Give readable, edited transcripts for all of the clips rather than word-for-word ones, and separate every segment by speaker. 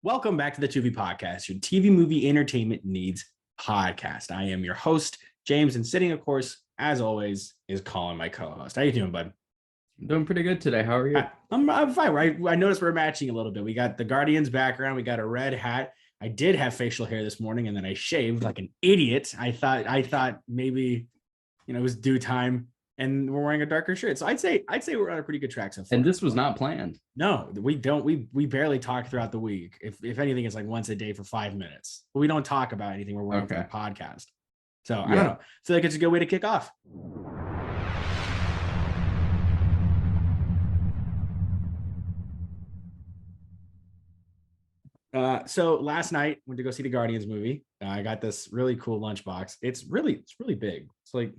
Speaker 1: Welcome back to the Tu-Vie podcast, your TV movie entertainment needs podcast. I am your host, James, and sitting, of course, as always, is Colin, my co-host. How you doing, bud?
Speaker 2: I'm doing pretty good today. How are you?
Speaker 1: I'm fine. I noticed we're matching a little bit. We got the Guardians background. We got a red hat. I did have facial hair this morning, and then I shaved like an idiot. I thought maybe it was due time, and we're wearing a darker shirt. So I'd say we're on a pretty good track so far.
Speaker 2: And this was not planned.
Speaker 1: No, we don't. We barely talk throughout the week. If anything, it's like once a day for 5 minutes. But we don't talk about anything we're working for the podcast. So I don't know. So like it's a good way to kick off. So last night went to go see the Guardians movie. I got this really cool lunchbox. It's really big. It's like,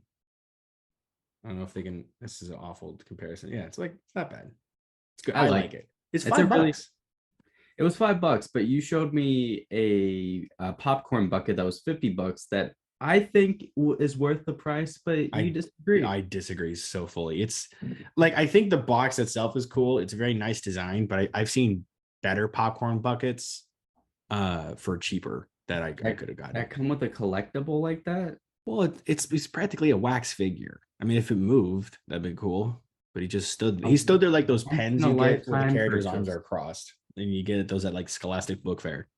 Speaker 1: I don't know if they can. This is an awful comparison. Yeah, it's not bad. It's good. I like it. It's $5.
Speaker 2: It was $5, but you showed me a popcorn bucket that was $50 that I think is worth the price, but you disagree.
Speaker 1: I disagree so fully. It's like, I think the box itself is cool. It's a very nice design, but I've seen better popcorn buckets for cheaper that I could have gotten.
Speaker 2: That come with a collectible like that?
Speaker 1: Well, it's practically a wax figure. I mean, if it moved, that'd be cool. But he stood there like those pens you get where the character's arms are crossed. And you get those at like Scholastic Book Fair.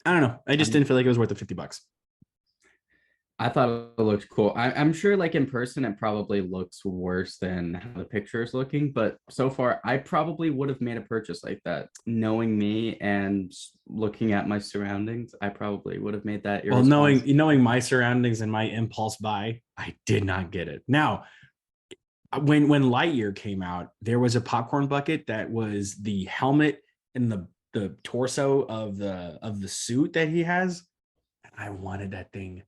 Speaker 1: I don't know. I just didn't feel like it was worth the $50.
Speaker 2: I thought it looked cool. I'm sure like in person, it probably looks worse than how the picture is looking. But so far, I probably would have made a purchase like that. Knowing me and looking at my surroundings, I probably would have made that.
Speaker 1: Well, knowing my surroundings and my impulse buy, I did not get it. Now, when Lightyear came out, there was a popcorn bucket that was the helmet and the torso of the suit that he has. And I wanted that thing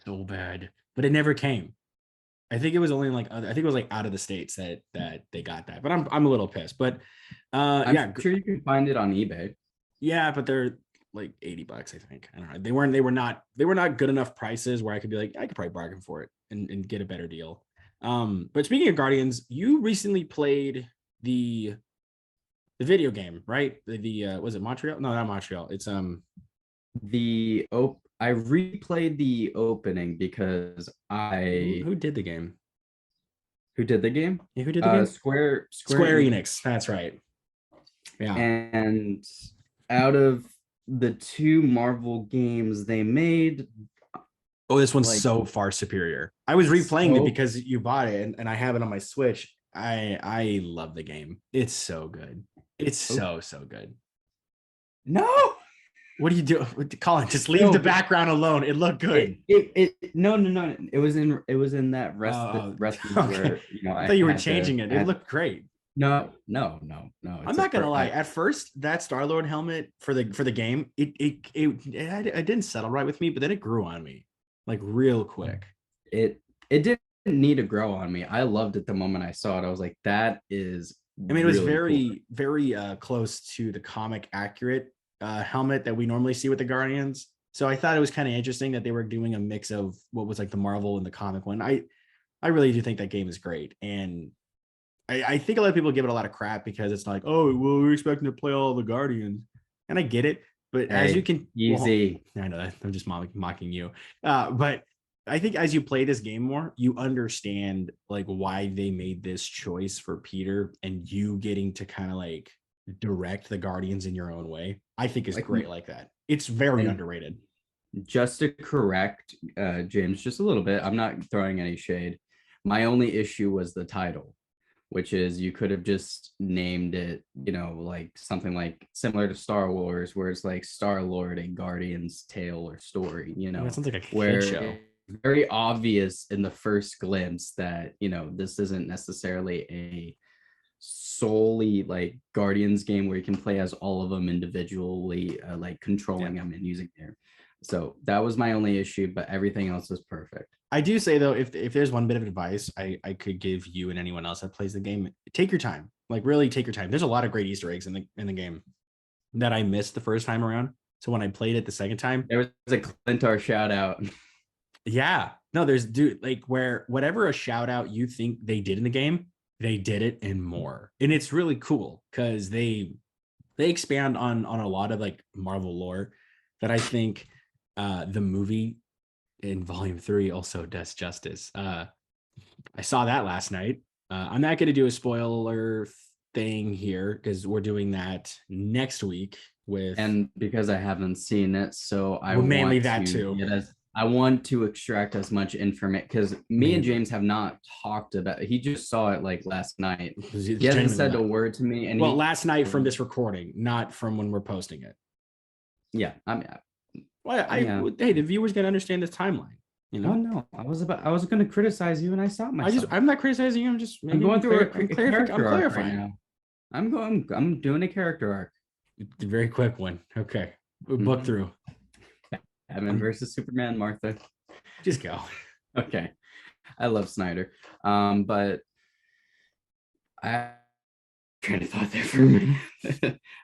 Speaker 1: so bad, but it never came. I think it was only out of the states that they got that, but I'm a little pissed. But
Speaker 2: I'm sure you can find it on eBay.
Speaker 1: Yeah, but they're like $80, I think. I don't know. They were not good enough prices where I could be like, I could probably bargain for it and get a better deal. But speaking of Guardians, you recently played the video game, right? Was it Montreal? No, not Montreal. It's
Speaker 2: I replayed the opening because
Speaker 1: who did the game?
Speaker 2: Who did the game?
Speaker 1: Yeah, who did the game?
Speaker 2: Square
Speaker 1: Enix. That's right. Yeah.
Speaker 2: And out of the two Marvel games they made,
Speaker 1: this one's so far superior. I was replaying it because you bought it, and I have it on my Switch. I love the game. It's so good. It's so good.
Speaker 2: No.
Speaker 1: What do you do, Colin? Just leave the background alone. It looked good.
Speaker 2: No. It was in that rest
Speaker 1: okay. Where I thought you were changing it. It looked great.
Speaker 2: No.
Speaker 1: I'm not gonna lie. At first, that Star-Lord helmet for the game, it didn't settle right with me, but then it grew on me like real quick.
Speaker 2: It didn't need to grow on me. I loved it the moment I saw it. I was like, that is.
Speaker 1: I mean, it was very close to the comic accurate helmet that we normally see with the Guardians. So I thought it was kind of interesting that they were doing a mix of what was like the Marvel and the comic one. I really do think that game is great. And I think a lot of people give it a lot of crap because it's like, oh, well, we're expecting to play all the Guardians. And I get it. But as you can...
Speaker 2: Easy.
Speaker 1: Well, I know that. I'm just mocking you. But I think as you play this game more, you understand like why they made this choice for Peter, and you getting to kind of like direct the Guardians in your own way. I think is great like that. It's very underrated.
Speaker 2: Just to correct James just a little bit, I'm not throwing any shade. My only issue was the title, which is you could have just named it, like something like similar to Star Wars, where it's like Star-Lord, a Guardian's tale or story,
Speaker 1: That sounds like a
Speaker 2: kid
Speaker 1: show.
Speaker 2: It's very obvious in the first glimpse that, this isn't necessarily a solely like Guardians game where you can play as all of them individually, like controlling them and using their. So that was my only issue, but everything else was perfect.
Speaker 1: I do say though, if there's one bit of advice I could give you and anyone else that plays the game, take your time. Like really take your time. There's a lot of great Easter eggs in the game that I missed the first time around. So when I played it the second time,
Speaker 2: there was a Clintar shout out.
Speaker 1: Yeah. No, there's like where whatever a shout out you think they did in the game, they did it and more. And it's really cool because they expand on a lot of like Marvel lore that I think the movie in volume 3 also does justice. I saw that last night. I'm not going to do a spoiler thing here because we're doing that next week with,
Speaker 2: And because I haven't seen it, so I
Speaker 1: well, mainly
Speaker 2: want
Speaker 1: that
Speaker 2: to
Speaker 1: too.
Speaker 2: get as I want to extract as much information because me and
Speaker 1: Mainly.
Speaker 2: James have not talked about it. He just saw it like last night.
Speaker 1: It's
Speaker 2: He hasn't
Speaker 1: genuinely
Speaker 2: said a word to me, and
Speaker 1: well,
Speaker 2: he
Speaker 1: last night from this recording, not from when we're posting it.
Speaker 2: yeah, I'm
Speaker 1: Well,
Speaker 2: yeah.
Speaker 1: hey, the viewers gonna understand this timeline. You
Speaker 2: Oh
Speaker 1: know,
Speaker 2: no, I was going to criticize you, and I stopped myself.
Speaker 1: I'm not criticizing you. I'm just
Speaker 2: I'm going
Speaker 1: making
Speaker 2: through
Speaker 1: I'm
Speaker 2: character arc right
Speaker 1: clarifying.
Speaker 2: now. I'm doing a character arc.
Speaker 1: Very quick one. Okay, book
Speaker 2: Mhm.
Speaker 1: through.
Speaker 2: Batman versus Superman, Martha.
Speaker 1: Just go.
Speaker 2: Okay, I love Snyder, but I kind of thought there for a minute.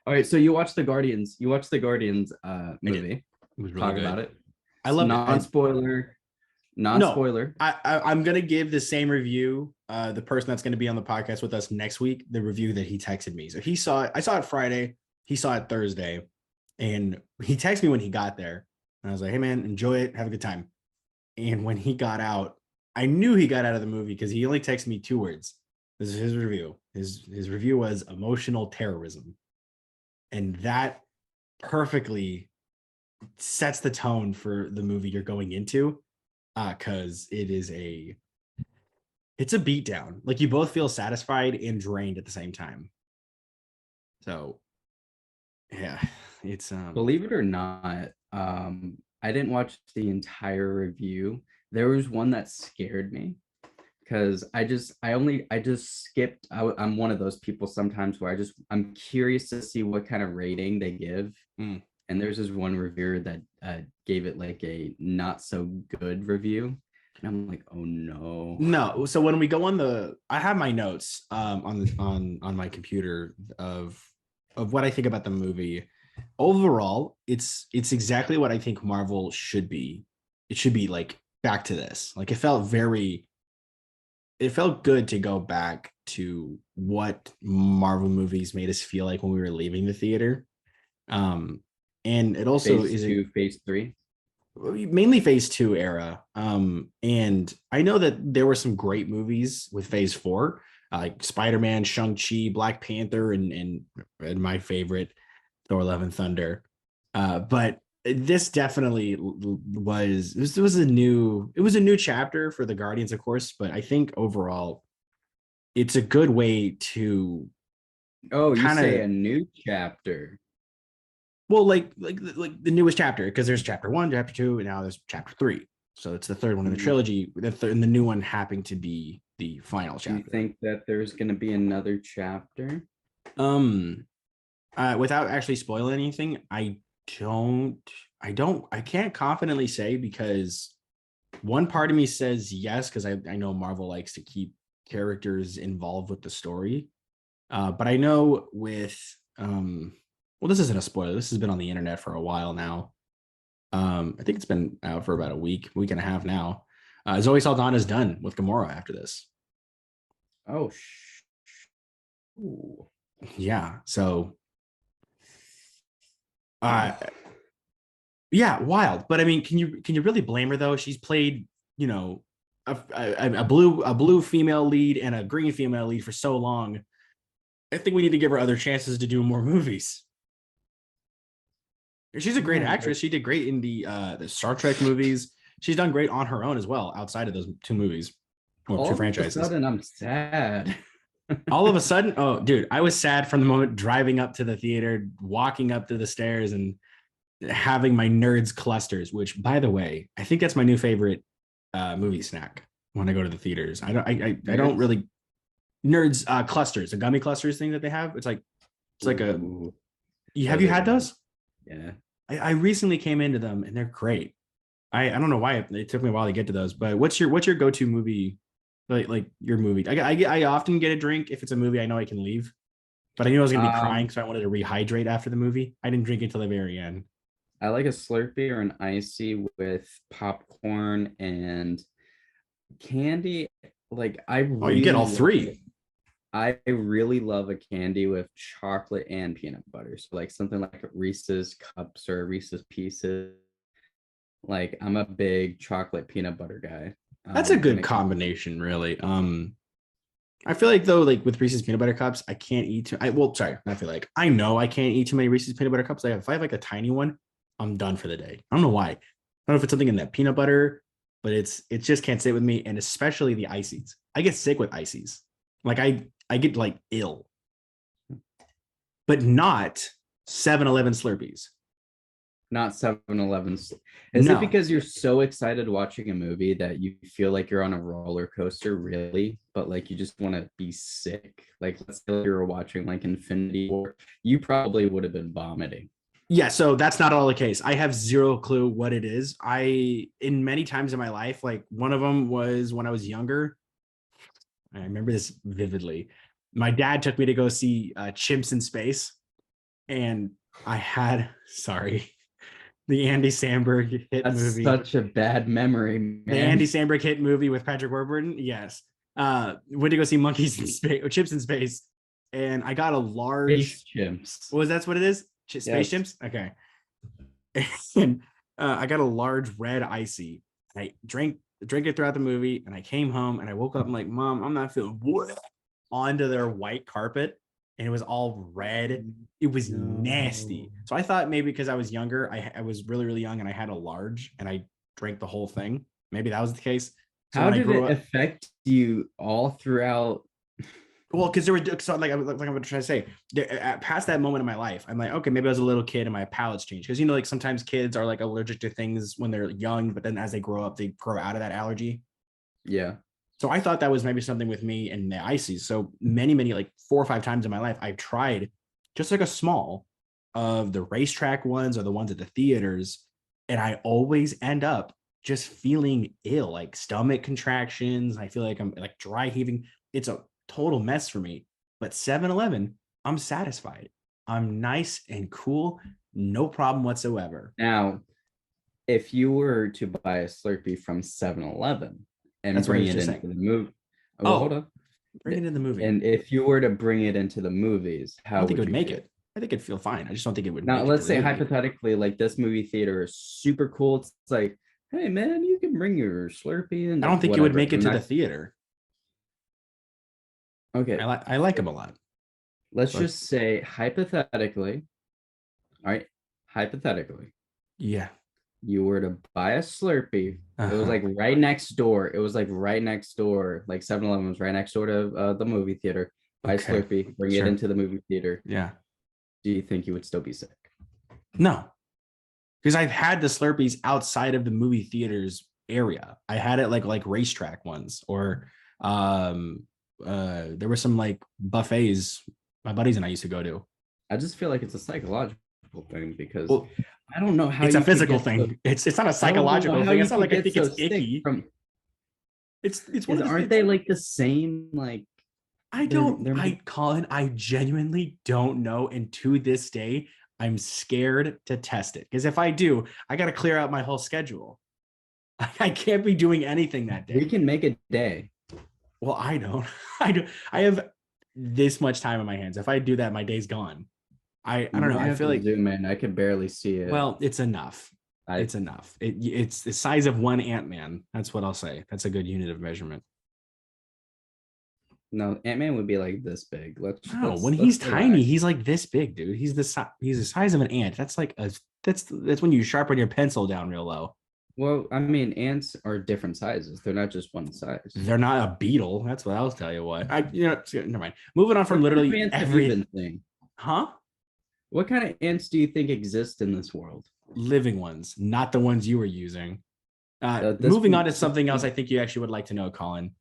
Speaker 2: All right, so you watched the Guardians. You watched the Guardians
Speaker 1: I did.
Speaker 2: movie.
Speaker 1: It was really
Speaker 2: Talk
Speaker 1: good.
Speaker 2: about it.
Speaker 1: I loved it.
Speaker 2: Non-spoiler.
Speaker 1: No,
Speaker 2: Non-spoiler.
Speaker 1: I'm gonna give the same review. The person that's gonna be on the podcast with us next week, the review that he texted me. So he saw it. I saw it Friday. He saw it Thursday, and he texted me when he got there. And I was like, "Hey man, enjoy it. Have a good time." And when he got out, I knew he got out of the movie because he only texted me 2 words. This is his review. His review was emotional terrorism, and that perfectly sets the tone for the movie you're going into. Because it's a beatdown. Like you both feel satisfied and drained at the same time. So yeah, it's
Speaker 2: Believe it or not, I didn't watch the entire review. There was one that scared me because I just skipped. I'm one of those people sometimes where I'm curious to see what kind of rating they give.
Speaker 1: mm,
Speaker 2: And there's this one reviewer that gave it like a not so good review, and I'm like, oh no.
Speaker 1: no. So when we go on I have my notes on my computer of what I think about the movie. Overall, it's exactly what I think Marvel should be. It should be like back to this. Like it felt good to go back to what Marvel movies made us feel like when we were leaving the theater. Um, and it also
Speaker 2: Phase
Speaker 1: is
Speaker 2: two, phase three.
Speaker 1: mainly phase 2 era. And I know that there were some great movies with phase 4, like Spider-Man, Shang-Chi, Black Panther, and my favorite, Thor Love and Thunder. But this definitely was a new chapter for the Guardians, of course, but I think overall it's a good way to
Speaker 2: Oh, you
Speaker 1: kind
Speaker 2: say
Speaker 1: of,
Speaker 2: a new chapter.
Speaker 1: well, like the newest chapter, because there's chapter 1, chapter 2, and now there's chapter 3. So it's the third one in the
Speaker 2: Mm,
Speaker 1: trilogy, and the new one happening to be the final
Speaker 2: Do you
Speaker 1: chapter.
Speaker 2: think that there's going to be another chapter?
Speaker 1: Um, without actually spoiling anything, don't, I can't confidently say because one part of me says yes because I know Marvel likes to keep characters involved with the story. But I know with well, this isn't a spoiler. This has been on the internet for a while now. I think it's been out for about a week and a half now. Zoe Saldana's done with Gamora after this.
Speaker 2: Oh, ooh.
Speaker 1: Yeah. So uh yeah, wild. But I mean, can you really blame her though? She's played, you know, a blue female lead and a green female lead for so long. I think we need to give her other chances to do more movies. She's a great
Speaker 2: Man,
Speaker 1: actress. She did great in the Star Trek movies. She's done great on her own as well, outside of those 2 movies or 2
Speaker 2: all of a
Speaker 1: franchises.
Speaker 2: sudden I'm sad.
Speaker 1: All of a sudden, oh, dude, I was sad from the moment driving up to the theater, walking up to the stairs, and having my nerds clusters. Which, by the way, I think that's my new favorite movie snack when I go to the theaters. I don't
Speaker 2: Nerds.
Speaker 1: really nerds clusters, the gummy clusters thing that they have. It's like a
Speaker 2: Ooh,
Speaker 1: you have
Speaker 2: those
Speaker 1: you
Speaker 2: are
Speaker 1: had
Speaker 2: good.
Speaker 1: those?
Speaker 2: Yeah.
Speaker 1: I recently came into them and they're great. I don't know why it took me a while to get to those, but what's your go-to movie? Like your movie. I often get a drink if it's a movie I know I can leave, but I knew I was gonna be crying,
Speaker 2: Um,
Speaker 1: so I wanted to rehydrate after the movie. I didn't drink until the very end.
Speaker 2: I like a Slurpee or an icy with popcorn and candy. Like I
Speaker 1: Oh, you get all
Speaker 2: really love.
Speaker 1: three.
Speaker 2: I really love a candy with chocolate and peanut butter. So like something like Reese's Cups or Reese's Pieces. Like I'm a big chocolate peanut butter guy.
Speaker 1: That's a
Speaker 2: When
Speaker 1: good
Speaker 2: it comes to,
Speaker 1: combination, really. I feel like though, like with Reese's peanut butter cups, I can't eat too. Sorry, I feel like I know I can't eat too many Reese's peanut butter cups. Like if I have like a tiny one, I'm done for the day. I don't know why. I don't know if it's something in that peanut butter, but it just can't sit with me, and especially the ices. I get sick with ices. Like I get like ill, but not 7-Eleven Slurpees.
Speaker 2: not 7-Eleven. Is it
Speaker 1: No.
Speaker 2: because you're so excited watching a movie that you feel like you're on a roller coaster, really, but like you just want to be sick? Like let's say you were watching like Infinity War, you probably would have been vomiting.
Speaker 1: Yeah, so that's not all the case. I have zero clue what it is. In many times in my life, like one of them was when I was younger. I remember this vividly. My dad took me to go see Chimps in Space, and I had, sorry, the Andy Samberg hit
Speaker 2: That's
Speaker 1: movie.
Speaker 2: such a bad memory,
Speaker 1: The Andy
Speaker 2: man.
Speaker 1: Samberg hit movie with Patrick Warburton. Yes. Went to go see Monkeys in Space or Chips in Space, and I got a
Speaker 2: Space
Speaker 1: large.
Speaker 2: chimps.
Speaker 1: Was that's what it is? Space
Speaker 2: Yes.
Speaker 1: Chimps. Okay. And I got a large red icy. I drank it throughout the movie, and I came home and I woke up. I'm like, Mom, I'm not feeling what onto their white carpet, and it was all red. It was
Speaker 2: No.
Speaker 1: nasty. So I thought maybe because I was younger, I was really really young, and I had a large, and I drank the whole thing. Maybe that was the case. So
Speaker 2: How
Speaker 1: when I
Speaker 2: did
Speaker 1: grew
Speaker 2: it
Speaker 1: up,
Speaker 2: affect you all throughout?
Speaker 1: well, because there were so like I'm trying to say, past that moment in my life, I'm like, okay, maybe I was a little kid and my palate's changed because like sometimes kids are like allergic to things when they're young, but then as they grow up, they grow out of that allergy.
Speaker 2: Yeah.
Speaker 1: So I thought that was maybe something with me and the ices. So many like 4 or 5 times in my life, I've tried just like a small of the racetrack ones or the ones at the theaters, and I always end up just feeling ill, like stomach contractions. I feel like I'm like dry heaving. It's a total mess for me. But 7-Eleven, I'm satisfied. I'm nice and cool, no problem whatsoever.
Speaker 2: Now, if you were to buy a Slurpee from 7-Eleven and
Speaker 1: That's what I
Speaker 2: bring
Speaker 1: was
Speaker 2: it
Speaker 1: just
Speaker 2: into
Speaker 1: saying.
Speaker 2: the movie, well, hold
Speaker 1: Oh,
Speaker 2: on.
Speaker 1: bring it in the movie.
Speaker 2: And if you were to bring it into the movies,
Speaker 1: I
Speaker 2: how
Speaker 1: don't think it
Speaker 2: would
Speaker 1: would
Speaker 2: you
Speaker 1: make
Speaker 2: feel?
Speaker 1: it. I think it'd feel fine. I just don't think it would
Speaker 2: Now,
Speaker 1: make it to
Speaker 2: let's
Speaker 1: the
Speaker 2: say
Speaker 1: movie.
Speaker 2: hypothetically, like this movie theater is super cool. It's like, hey man, you can bring your Slurpee and
Speaker 1: I don't
Speaker 2: like
Speaker 1: think it would
Speaker 2: whatever.
Speaker 1: make it
Speaker 2: I'm
Speaker 1: to the
Speaker 2: not
Speaker 1: theater.
Speaker 2: okay.
Speaker 1: I like him a lot.
Speaker 2: Let's
Speaker 1: But
Speaker 2: just say hypothetically, all right, hypothetically,
Speaker 1: yeah.
Speaker 2: you were to buy a Slurpee. It was
Speaker 1: Uh-huh.
Speaker 2: like right next door. It was like right next door. Like 7-Eleven was right next door to the movie theater. Buy a
Speaker 1: Okay.
Speaker 2: Slurpee, bring it
Speaker 1: Sure.
Speaker 2: into the movie theater.
Speaker 1: Yeah.
Speaker 2: Do you think you would still be sick?
Speaker 1: No, because I've had the Slurpees outside of the movie theaters area. I had it like racetrack ones, or um there were some like buffets my buddies and I used to go to.
Speaker 2: I just feel like it's a psychological thing because
Speaker 1: Well,
Speaker 2: I don't know how
Speaker 1: it's a
Speaker 2: you could
Speaker 1: physical
Speaker 2: get so
Speaker 1: thing. It's not a
Speaker 2: I don't know
Speaker 1: psychological
Speaker 2: how
Speaker 1: thing.
Speaker 2: you
Speaker 1: It's not
Speaker 2: could
Speaker 1: like I
Speaker 2: get
Speaker 1: think
Speaker 2: so
Speaker 1: it's
Speaker 2: sick
Speaker 1: icky.
Speaker 2: from
Speaker 1: It's one
Speaker 2: is
Speaker 1: of the
Speaker 2: aren't
Speaker 1: it's
Speaker 2: they like the same like
Speaker 1: I don't,
Speaker 2: they're
Speaker 1: I,
Speaker 2: made
Speaker 1: Colin, I genuinely don't know. And to this day, I'm scared to test it because if I do, I got to clear out my whole schedule. I can't be doing anything that
Speaker 2: we
Speaker 1: day.
Speaker 2: can make a day.
Speaker 1: Well, I don't. I do. I have this much time in my hands. If I do that, my day's gone. I
Speaker 2: You
Speaker 1: don't know.
Speaker 2: might
Speaker 1: I
Speaker 2: have
Speaker 1: feel
Speaker 2: to
Speaker 1: like,
Speaker 2: zoom in. I could barely see it.
Speaker 1: well, it's enough.
Speaker 2: I
Speaker 1: It's enough. It's the size of one Ant-Man. That's what I'll say. That's a good unit of measurement.
Speaker 2: no, Ant-Man would be like this big.
Speaker 1: No, when
Speaker 2: Let's
Speaker 1: he's tiny,
Speaker 2: relax.
Speaker 1: he's like this big, dude. He's the size of an ant. That's like that's when you sharpen your pencil down real low.
Speaker 2: Well, I mean, ants are different sizes. They're not just one size.
Speaker 1: They're not a beetle. That's what I'll tell you. What I never mind. Moving on from
Speaker 2: What kind of
Speaker 1: literally
Speaker 2: ants have you
Speaker 1: every
Speaker 2: been seeing?
Speaker 1: huh
Speaker 2: What kind of ants do you think exist in this world?
Speaker 1: living ones, not the ones you were using.
Speaker 2: This
Speaker 1: Moving on to something else, I think you actually would like to know, Colin.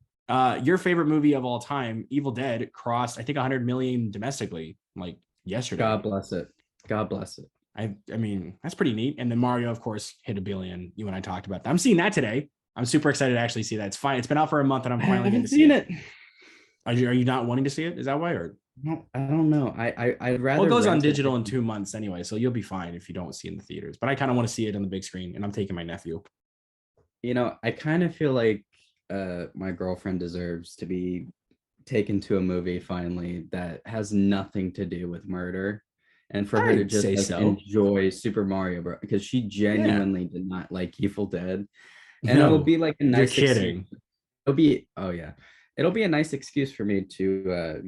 Speaker 1: Your favorite movie of all time, Evil Dead, crossed I think 100 million domestically, like yesterday.
Speaker 2: God bless it. God bless it.
Speaker 1: I mean, that's pretty neat. And then Mario, of course, hit a billion. You and I talked about that. I'm seeing that today. I'm super excited to actually see that. It's fine. It's been out for a month, and I'm
Speaker 2: I
Speaker 1: finally getting
Speaker 2: haven't
Speaker 1: to see
Speaker 2: seen
Speaker 1: it.
Speaker 2: it.
Speaker 1: Are you not wanting to see it? Is that why? Or
Speaker 2: No, I don't know. I'd
Speaker 1: well, it
Speaker 2: rather
Speaker 1: goes on
Speaker 2: rent it.
Speaker 1: digital in 2 months anyway, so you'll be fine if you don't see it in the theaters. But I kind of want to see it on the big screen, and I'm taking my nephew.
Speaker 2: I kind of feel like my girlfriend deserves to be taken to a movie finally that has nothing to do with murder, and for her to
Speaker 1: I'd
Speaker 2: just
Speaker 1: say
Speaker 2: like
Speaker 1: so.
Speaker 2: enjoy Super Mario Bros. Because she
Speaker 1: Yeah.
Speaker 2: genuinely did not like Evil Dead, and it'll
Speaker 1: No,
Speaker 2: be like a
Speaker 1: you're
Speaker 2: nice excuse.
Speaker 1: kidding.
Speaker 2: It'll be oh yeah, it'll be a nice excuse for me to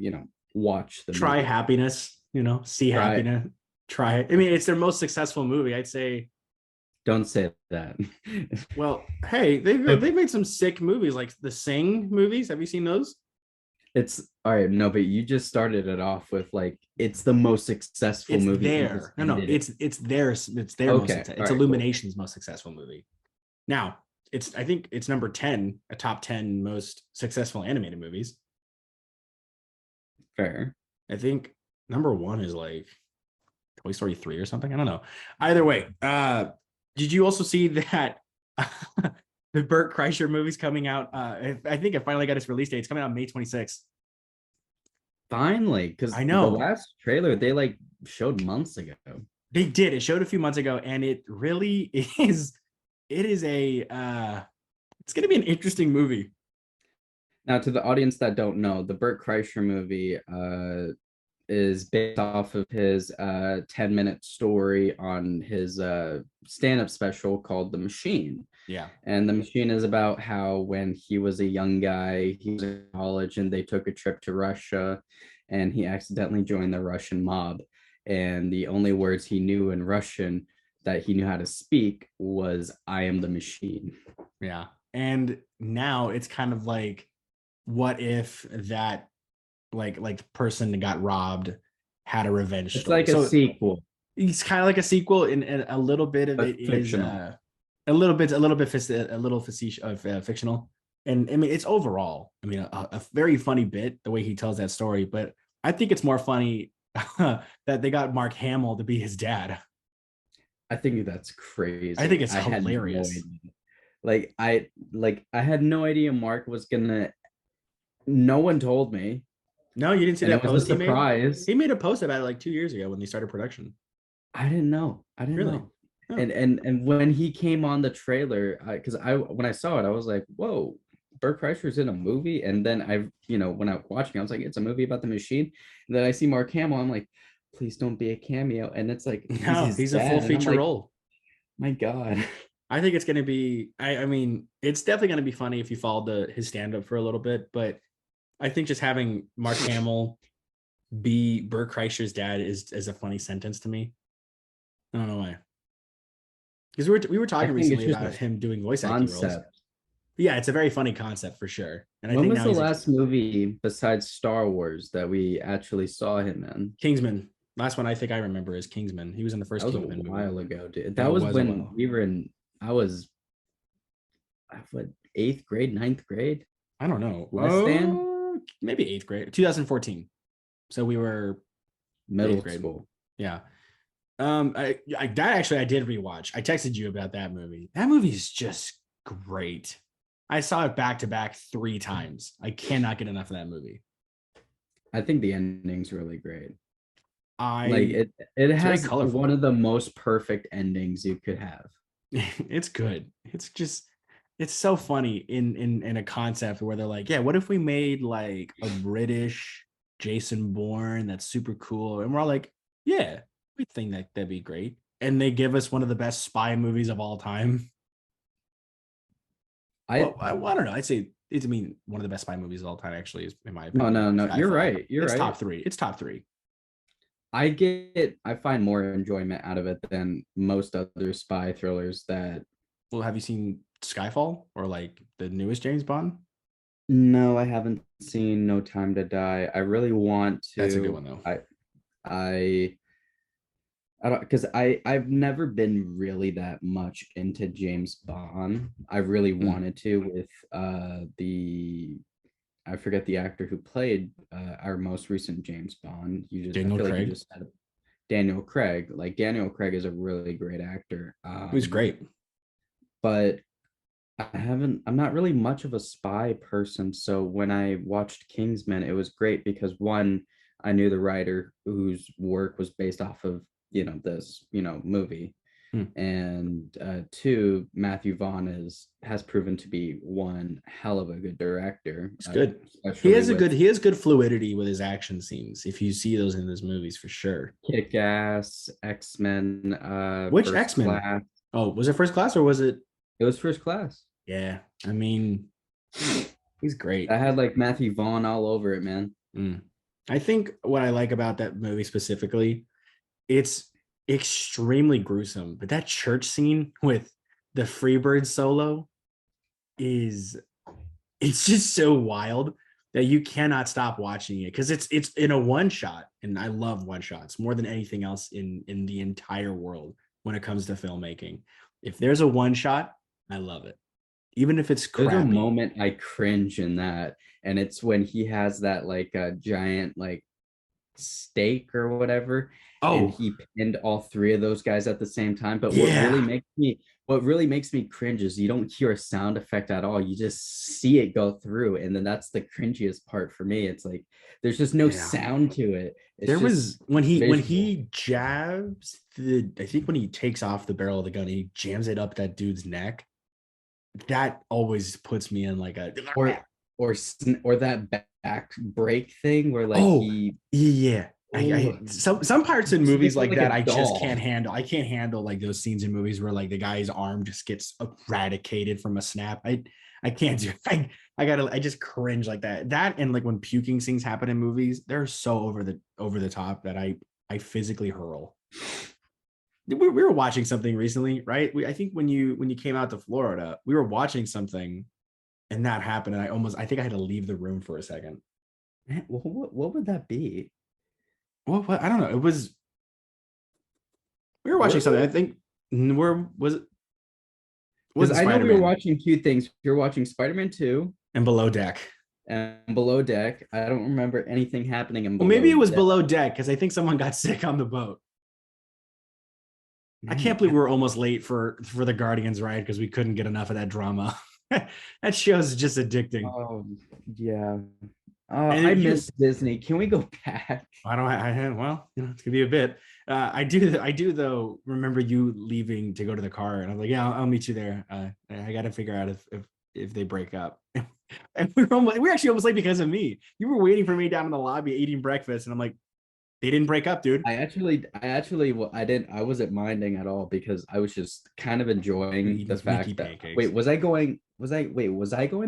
Speaker 2: watch the
Speaker 1: Try
Speaker 2: movie.
Speaker 1: Happiness, see
Speaker 2: Try
Speaker 1: Happiness. Try it. I mean, it's their most successful movie. I'd say.
Speaker 2: don't say that.
Speaker 1: Well, hey, they've
Speaker 2: Okay.
Speaker 1: they've made some sick movies like the Sing movies. Have you seen those?
Speaker 2: It's all right, no, but you just started it off with like it's the most successful
Speaker 1: It's
Speaker 2: movie and just
Speaker 1: there. No, no,
Speaker 2: ended it.
Speaker 1: it's their most
Speaker 2: Okay,
Speaker 1: success.
Speaker 2: all
Speaker 1: It's
Speaker 2: right, cool.
Speaker 1: Illumination's most successful movie. Now, I think it's number 10, a top 10 most successful animated movies.
Speaker 2: Fair.
Speaker 1: I think number one is like Toy Story 3 or something. I don't know. Either way, did you also see that the Burt Kreischer movie's coming out? I think it finally got its release date. It's coming out May 26th.
Speaker 2: Finally,
Speaker 1: I
Speaker 2: because the
Speaker 1: know.
Speaker 2: last trailer they like showed months ago.
Speaker 1: They did. It showed a few months ago, and it really is. It is it's gonna be an interesting movie.
Speaker 2: Now, to the audience that don't know, the Burt Kreischer movie is based off of his 10-minute story on his stand-up special called The Machine.
Speaker 1: Yeah.
Speaker 2: And The Machine is about how when he was a young guy, he was in college and they took a trip to Russia and he accidentally joined the Russian mob. And the only words he knew in Russian that he knew how to speak was "I am the machine."
Speaker 1: Yeah. And now it's kind of like, what if that person that got robbed had a revenge
Speaker 2: It's
Speaker 1: story?
Speaker 2: like a
Speaker 1: So
Speaker 2: sequel,
Speaker 1: it's kind of like a sequel, and a little bit of it
Speaker 2: but
Speaker 1: is
Speaker 2: fictional.
Speaker 1: a little facetious of fictional. And I mean, it's overall, I mean, a very funny bit the way he tells that story. But I think it's more funny that they got Mark Hamill to be his dad.
Speaker 2: I think that's
Speaker 1: I think
Speaker 2: crazy.
Speaker 1: it's
Speaker 2: I had no
Speaker 1: hilarious.
Speaker 2: idea. I had no idea Mark was gonna. No one told me,
Speaker 1: No, you didn't see
Speaker 2: and it
Speaker 1: that
Speaker 2: was a
Speaker 1: post he made?
Speaker 2: surprise.
Speaker 1: He made a post about it like 2 years ago when they started production.
Speaker 2: I didn't know. I didn't
Speaker 1: Really?
Speaker 2: know.
Speaker 1: Oh,
Speaker 2: And when he came on the trailer, because I when I saw it, I was like, "Whoa, Burt Kreischer's in a movie." And then when I was watching, I was like, "It's a movie about the machine." And then I see Mark Hamill. I'm like, "Please don't be a cameo." And it's like he's
Speaker 1: no,
Speaker 2: his
Speaker 1: he's a full
Speaker 2: dad, and I'm
Speaker 1: feature
Speaker 2: like,
Speaker 1: role.
Speaker 2: "My God."
Speaker 1: I think it's going to be. I mean, it's definitely going to be funny if you follow his stand up for a little bit. But I think just having Mark Hamill be Burt Kreischer's dad is a funny sentence to me. I don't know why. Because we were
Speaker 2: I
Speaker 1: talking
Speaker 2: think it's
Speaker 1: recently
Speaker 2: just
Speaker 1: about
Speaker 2: a
Speaker 1: him doing voice acting roles.
Speaker 2: concept.
Speaker 1: But yeah, it's a very funny concept for sure. And I
Speaker 2: When
Speaker 1: think
Speaker 2: was
Speaker 1: now
Speaker 2: the
Speaker 1: he's a
Speaker 2: last movie besides Star Wars that we actually saw him in?
Speaker 1: Kingsman. Last one I think I remember is Kingsman. He was in the
Speaker 2: That
Speaker 1: first
Speaker 2: was a
Speaker 1: Kingsman movie.
Speaker 2: while ago, dude.
Speaker 1: Yeah,
Speaker 2: That
Speaker 1: it
Speaker 2: was
Speaker 1: was a
Speaker 2: when
Speaker 1: while.
Speaker 2: we were in, I was, what, eighth grade, ninth grade?
Speaker 1: I don't know.
Speaker 2: Less than
Speaker 1: Maybe eighth grade, 2014. So we were eighth
Speaker 2: middle
Speaker 1: grade.
Speaker 2: school.
Speaker 1: Yeah. That actually I did rewatch. I texted you about that movie. That movie is just great. I saw it back to back 3 times. I cannot get enough of that movie.
Speaker 2: I think the ending's really great. Like
Speaker 1: I
Speaker 2: it
Speaker 1: It's very
Speaker 2: has one
Speaker 1: colorful.
Speaker 2: of the most perfect endings you could have.
Speaker 1: It's good. It's so funny in a concept where they're like, yeah, what if we made like a British Jason Bourne that's super cool? And we're all like, yeah, we think that'd be great. And they give us one of the best spy movies of all time.
Speaker 2: I
Speaker 1: Well, I don't know. I'd say I mean, one of the best spy movies of all time, actually, is in my
Speaker 2: no
Speaker 1: opinion,
Speaker 2: no no. You're
Speaker 1: Skyfall.
Speaker 2: right. You're
Speaker 1: It's top
Speaker 2: right.
Speaker 1: three. It's top three.
Speaker 2: I find more enjoyment out of it than most other spy thrillers that
Speaker 1: Well, have you seen Skyfall or like the newest James Bond?
Speaker 2: no, I haven't seen No Time to Die. I really want
Speaker 1: That's a good
Speaker 2: to.
Speaker 1: one though.
Speaker 2: I I don't because I've never been really that much into James Bond. I really
Speaker 1: Mm.
Speaker 2: wanted to with the I forget the actor who played our most recent James Bond. I
Speaker 1: Daniel
Speaker 2: feel like you
Speaker 1: Craig.
Speaker 2: just said Daniel Craig. Like Daniel Craig is a really great actor.
Speaker 1: He was great.
Speaker 2: But I'm not really much of a spy person. So when I watched Kingsman, it was great because one, I knew the writer whose work was based off of, this, movie.
Speaker 1: Hmm.
Speaker 2: And two, Matthew Vaughn has proven to be one hell of a good director,
Speaker 1: He's good.
Speaker 2: especially with
Speaker 1: He has good fluidity with his action scenes. If you see those in his movies, for sure.
Speaker 2: Kick Ass, X-Men,
Speaker 1: Which
Speaker 2: First
Speaker 1: X-Men?
Speaker 2: Class.
Speaker 1: Oh, was it First Class or was it?
Speaker 2: It was First Class.
Speaker 1: Yeah, I mean, he's great.
Speaker 2: I had like Matthew Vaughn all over it, man.
Speaker 1: Mm. I think what I like about that movie specifically, it's extremely gruesome, but that church scene with the Freebird solo is it's just so wild that you cannot stop watching it because it's in a one shot, and I love one shots more than anything else in the entire world when it comes to filmmaking. If there's a one shot, I love it, even if it's
Speaker 2: There's a
Speaker 1: crappy.
Speaker 2: moment I cringe in that, and it's when he has that like a giant like steak or whatever, and
Speaker 1: Oh
Speaker 2: he pinned all three of those guys at the same time. But
Speaker 1: yeah,
Speaker 2: what really makes me cringe is you don't hear a sound effect at all. You just see it go through, and then that's the cringiest part for me. It's like there's just no
Speaker 1: yeah.
Speaker 2: sound to it. It's
Speaker 1: There was
Speaker 2: just
Speaker 1: when
Speaker 2: visual.
Speaker 1: he jabs the I think when he takes off the barrel of the gun and he jams it up that dude's neck, that always puts me in like a
Speaker 2: Or or that back break thing where like
Speaker 1: oh
Speaker 2: he
Speaker 1: yeah.
Speaker 2: oh
Speaker 1: Some parts in movies
Speaker 2: kicks it
Speaker 1: like
Speaker 2: like a
Speaker 1: that I just
Speaker 2: doll.
Speaker 1: can't handle. I can't handle like those scenes in movies where like the guy's arm just gets eradicated from a snap. I can't do it. I just cringe like that. That and like when puking scenes happen in movies, they're so over the top that I physically hurl. We were watching something recently, right? I think when you came out to Florida, we were watching something and that happened, and I think I had to leave the room for a second.
Speaker 2: Man, what would that be?
Speaker 1: What I don't know. It was we were watching
Speaker 2: Was
Speaker 1: something.
Speaker 2: it?
Speaker 1: I think where was it?
Speaker 2: Because
Speaker 1: Wasn't
Speaker 2: I know
Speaker 1: Spider
Speaker 2: we were
Speaker 1: Man
Speaker 2: watching two things. We were watching Spider-Man 2
Speaker 1: and Below Deck.
Speaker 2: and Below Deck. I don't remember anything happening in
Speaker 1: Well, maybe
Speaker 2: Below
Speaker 1: it was
Speaker 2: Deck.
Speaker 1: Below Deck because I think someone got sick on the boat. I
Speaker 2: Man,
Speaker 1: can't believe we were almost late for the Guardians ride because we couldn't get enough of that drama. That show's just addicting.
Speaker 2: oh yeah.
Speaker 1: And
Speaker 2: I
Speaker 1: you
Speaker 2: miss Disney. Can we go back?
Speaker 1: I don't. Well, you know, it's gonna be a bit. I do though. Remember you leaving to go to the car, and I'm like, yeah, I'll meet you there. I got to figure out if they break up. And we were actually almost late because of me. You were waiting for me down in the lobby eating breakfast, and I'm like, they didn't break up, dude.
Speaker 2: Well, I wasn't minding at all because I was just kind of
Speaker 1: You
Speaker 2: enjoying the
Speaker 1: eating Mickey
Speaker 2: fact that,
Speaker 1: pancakes.
Speaker 2: was I going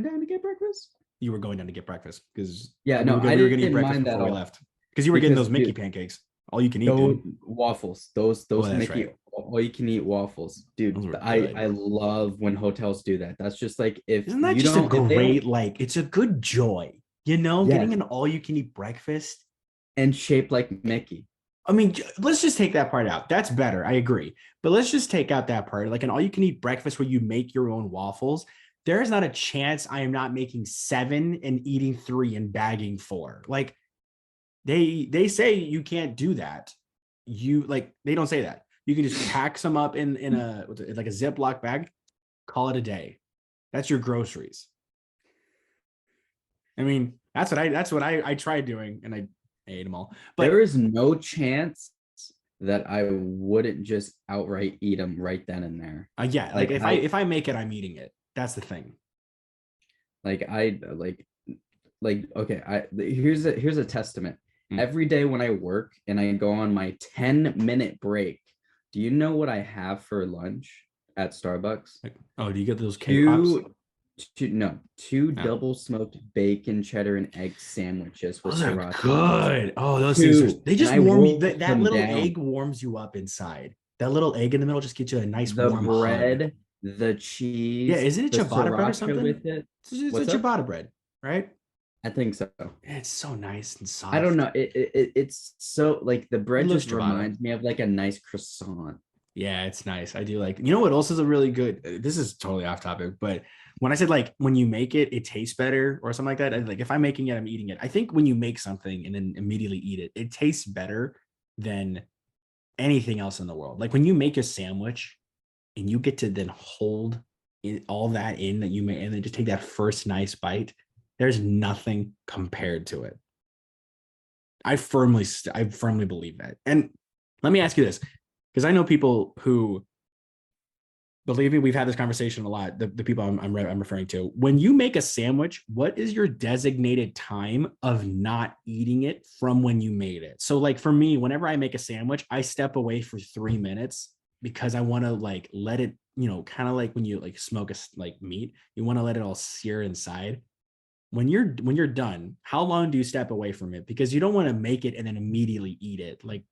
Speaker 2: down to get breakfast?
Speaker 1: You were going down to get breakfast because
Speaker 2: Yeah, no, I
Speaker 1: we were gonna eat
Speaker 2: didn't
Speaker 1: breakfast
Speaker 2: mind that at
Speaker 1: before we
Speaker 2: all
Speaker 1: left because you were getting
Speaker 2: because,
Speaker 1: those Mickey
Speaker 2: dude,
Speaker 1: pancakes. All you can eat,
Speaker 2: those
Speaker 1: dude.
Speaker 2: waffles,
Speaker 1: Oh,
Speaker 2: those
Speaker 1: that's
Speaker 2: Mickey
Speaker 1: right.
Speaker 2: all you can eat waffles, dude.
Speaker 1: Those were
Speaker 2: I
Speaker 1: good.
Speaker 2: love when hotels do that. That's just like
Speaker 1: Isn't that just a
Speaker 2: if they don't,
Speaker 1: great like? It's a good joy, you know, getting
Speaker 2: yes,
Speaker 1: an all you can eat breakfast.
Speaker 2: and shaped like Mickey.
Speaker 1: I mean, let's just take that part out. That's better. I agree. But let's just take out that part. Like an all you can eat breakfast where you make your own waffles. There is not a chance I am not making 7 and eating 3 and bagging 4. Like they say you can't do that. You like they don't say that. You can just pack some up in a like a Ziploc bag, call it a day. That's your groceries. I mean, that's what I tried doing and I ate them all.
Speaker 2: There
Speaker 1: But
Speaker 2: is no chance that I wouldn't just outright eat them right then and there.
Speaker 1: yeah, like
Speaker 2: Like I
Speaker 1: if I make it, I'm eating it. That's the thing.
Speaker 2: like I like okay, here's a testament.
Speaker 1: Mm.
Speaker 2: Every day when I work and I go on my 10-minute break, do you know what I have for lunch at Starbucks?
Speaker 1: Like, oh, do you get those K-pops?
Speaker 2: Two two
Speaker 1: No.
Speaker 2: double smoked bacon, cheddar, and egg sandwiches with
Speaker 1: Those are
Speaker 2: sriracha on them.
Speaker 1: good. Oh, those things are
Speaker 2: Two.
Speaker 1: they
Speaker 2: And
Speaker 1: just
Speaker 2: I
Speaker 1: warm you.
Speaker 2: wolf
Speaker 1: That
Speaker 2: them
Speaker 1: little
Speaker 2: down.
Speaker 1: egg warms you up inside. That little egg in the middle just gets you a nice
Speaker 2: The
Speaker 1: warm hug.
Speaker 2: bread, the
Speaker 1: Yeah,
Speaker 2: cheese,
Speaker 1: isn't it
Speaker 2: the
Speaker 1: ciabatta bread or
Speaker 2: sriracha
Speaker 1: something?
Speaker 2: with it.
Speaker 1: It's a
Speaker 2: What's up?
Speaker 1: ciabatta bread, right?
Speaker 2: I think so.
Speaker 1: It's so nice and
Speaker 2: I don't
Speaker 1: soft.
Speaker 2: know. It's so like the
Speaker 1: It
Speaker 2: bread
Speaker 1: looks
Speaker 2: just
Speaker 1: ciabatta.
Speaker 2: reminds me of like a nice croissant.
Speaker 1: Yeah, it's nice. I do like. You know what else is a really good? This is totally off topic, but when I said like when you make it, it tastes better or something like that. Like if I'm making it, I'm eating it. I think when you make something and then immediately eat it, it tastes better than anything else in the world. Like when you make a sandwich and you get to then hold all that in that you made and then just take that first nice bite, there's nothing compared to it. I firmly believe that. And let me ask you this, because I know people who Believe me, we've had this conversation a lot. The people I'm referring to. When you make a sandwich, what is your designated time of not eating it from when you made it? So, like for me, whenever I make a sandwich, I step away for 3 minutes because I want to like let it, kind of like when you like smoke like meat, you want to let it all sear inside. When you're done, how long do you step away from it? Because you don't want to make it and then immediately eat it. Like,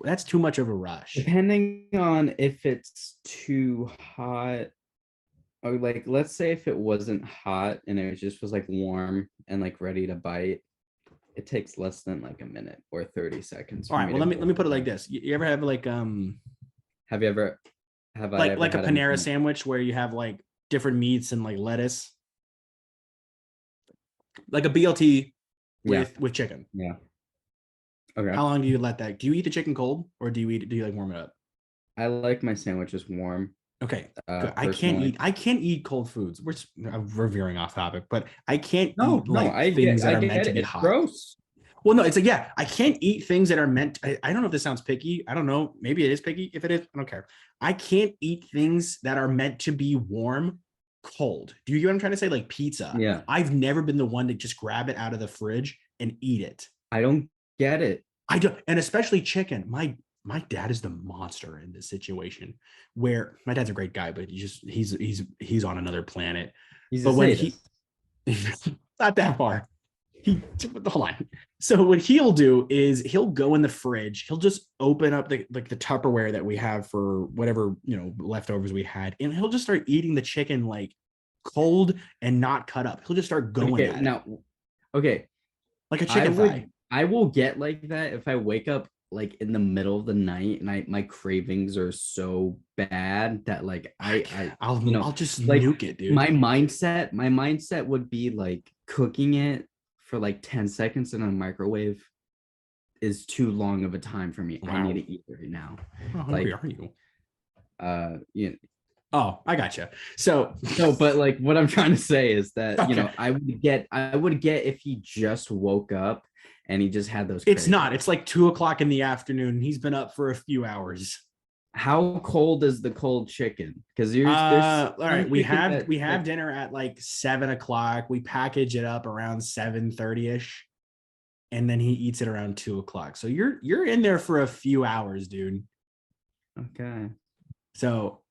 Speaker 1: that's too much of a rush.
Speaker 2: Depending on if it's too hot, or like let's say if it wasn't hot and it just was like warm and like ready to bite, it takes less than like a minute or 30 seconds
Speaker 1: All
Speaker 2: for
Speaker 1: right,
Speaker 2: me
Speaker 1: well
Speaker 2: to
Speaker 1: let me
Speaker 2: go.
Speaker 1: put it like this. You ever have like
Speaker 2: Have you ever have I
Speaker 1: like
Speaker 2: ever
Speaker 1: like a
Speaker 2: had
Speaker 1: Panera
Speaker 2: anything?
Speaker 1: sandwich where you have like different meats and like lettuce, like a BLT
Speaker 2: Yeah,
Speaker 1: with chicken.
Speaker 2: yeah. Okay.
Speaker 1: How long do you let that? Do you eat the chicken cold or do you like warm it up?
Speaker 2: I like my sandwiches warm,
Speaker 1: Okay, good. I can't
Speaker 2: personally.
Speaker 1: eat. I can't eat cold foods. We're veering off topic, but I can't
Speaker 2: No,
Speaker 1: eat
Speaker 2: no,
Speaker 1: like things that
Speaker 2: I
Speaker 1: are meant
Speaker 2: get
Speaker 1: to
Speaker 2: it.
Speaker 1: be
Speaker 2: It's
Speaker 1: hot.
Speaker 2: gross.
Speaker 1: Well, no, it's like, yeah, I can't eat things that are meant. I don't know if this sounds picky. I don't know. Maybe it is picky. If it is, I don't care. I can't eat things that are meant to be warm, cold. Do you get what I'm trying to say? Like pizza.
Speaker 2: Yeah,
Speaker 1: I've never been the one to just grab it out of the fridge and eat it.
Speaker 2: I don't get it.
Speaker 1: I don't, and especially chicken. My dad is the monster in this situation. Where my dad's a great guy, but he's on another planet.
Speaker 2: He's a
Speaker 1: But when he
Speaker 2: sadist.
Speaker 1: not that far, he hold on. So what he'll do is he'll go in the fridge. He'll just open up the Tupperware that we have for whatever leftovers we had, and he'll just start eating the chicken like cold and not cut up. He'll just start going
Speaker 2: Okay,
Speaker 1: at it
Speaker 2: now, okay,
Speaker 1: like a chicken thigh.
Speaker 2: I will get like that if I wake up like in the middle of the night and my cravings are so bad that like
Speaker 1: I'll just
Speaker 2: like
Speaker 1: nuke it, dude.
Speaker 2: my mindset would be like cooking it for like 10 seconds in a microwave is too long of a time for me. I need
Speaker 1: Wow.
Speaker 2: to eat right now.
Speaker 1: How hungry
Speaker 2: Like
Speaker 1: are you?
Speaker 2: you know,
Speaker 1: Oh, I gotcha. So
Speaker 2: no, but like what I'm trying to say is that
Speaker 1: okay,
Speaker 2: I would get if he just woke up and he just had those
Speaker 1: it's not.
Speaker 2: cravings.
Speaker 1: It's like 2 o'clock in the afternoon. He's been up for a few hours.
Speaker 2: How cold is the cold chicken? Because there's
Speaker 1: All right.
Speaker 2: some
Speaker 1: We
Speaker 2: chicken
Speaker 1: have
Speaker 2: that
Speaker 1: we have
Speaker 2: like
Speaker 1: dinner at like 7 o'clock. We package it up around 7:30 ish, and then he eats it around 2 o'clock. So you're in there for a few hours, dude.
Speaker 2: okay.
Speaker 1: So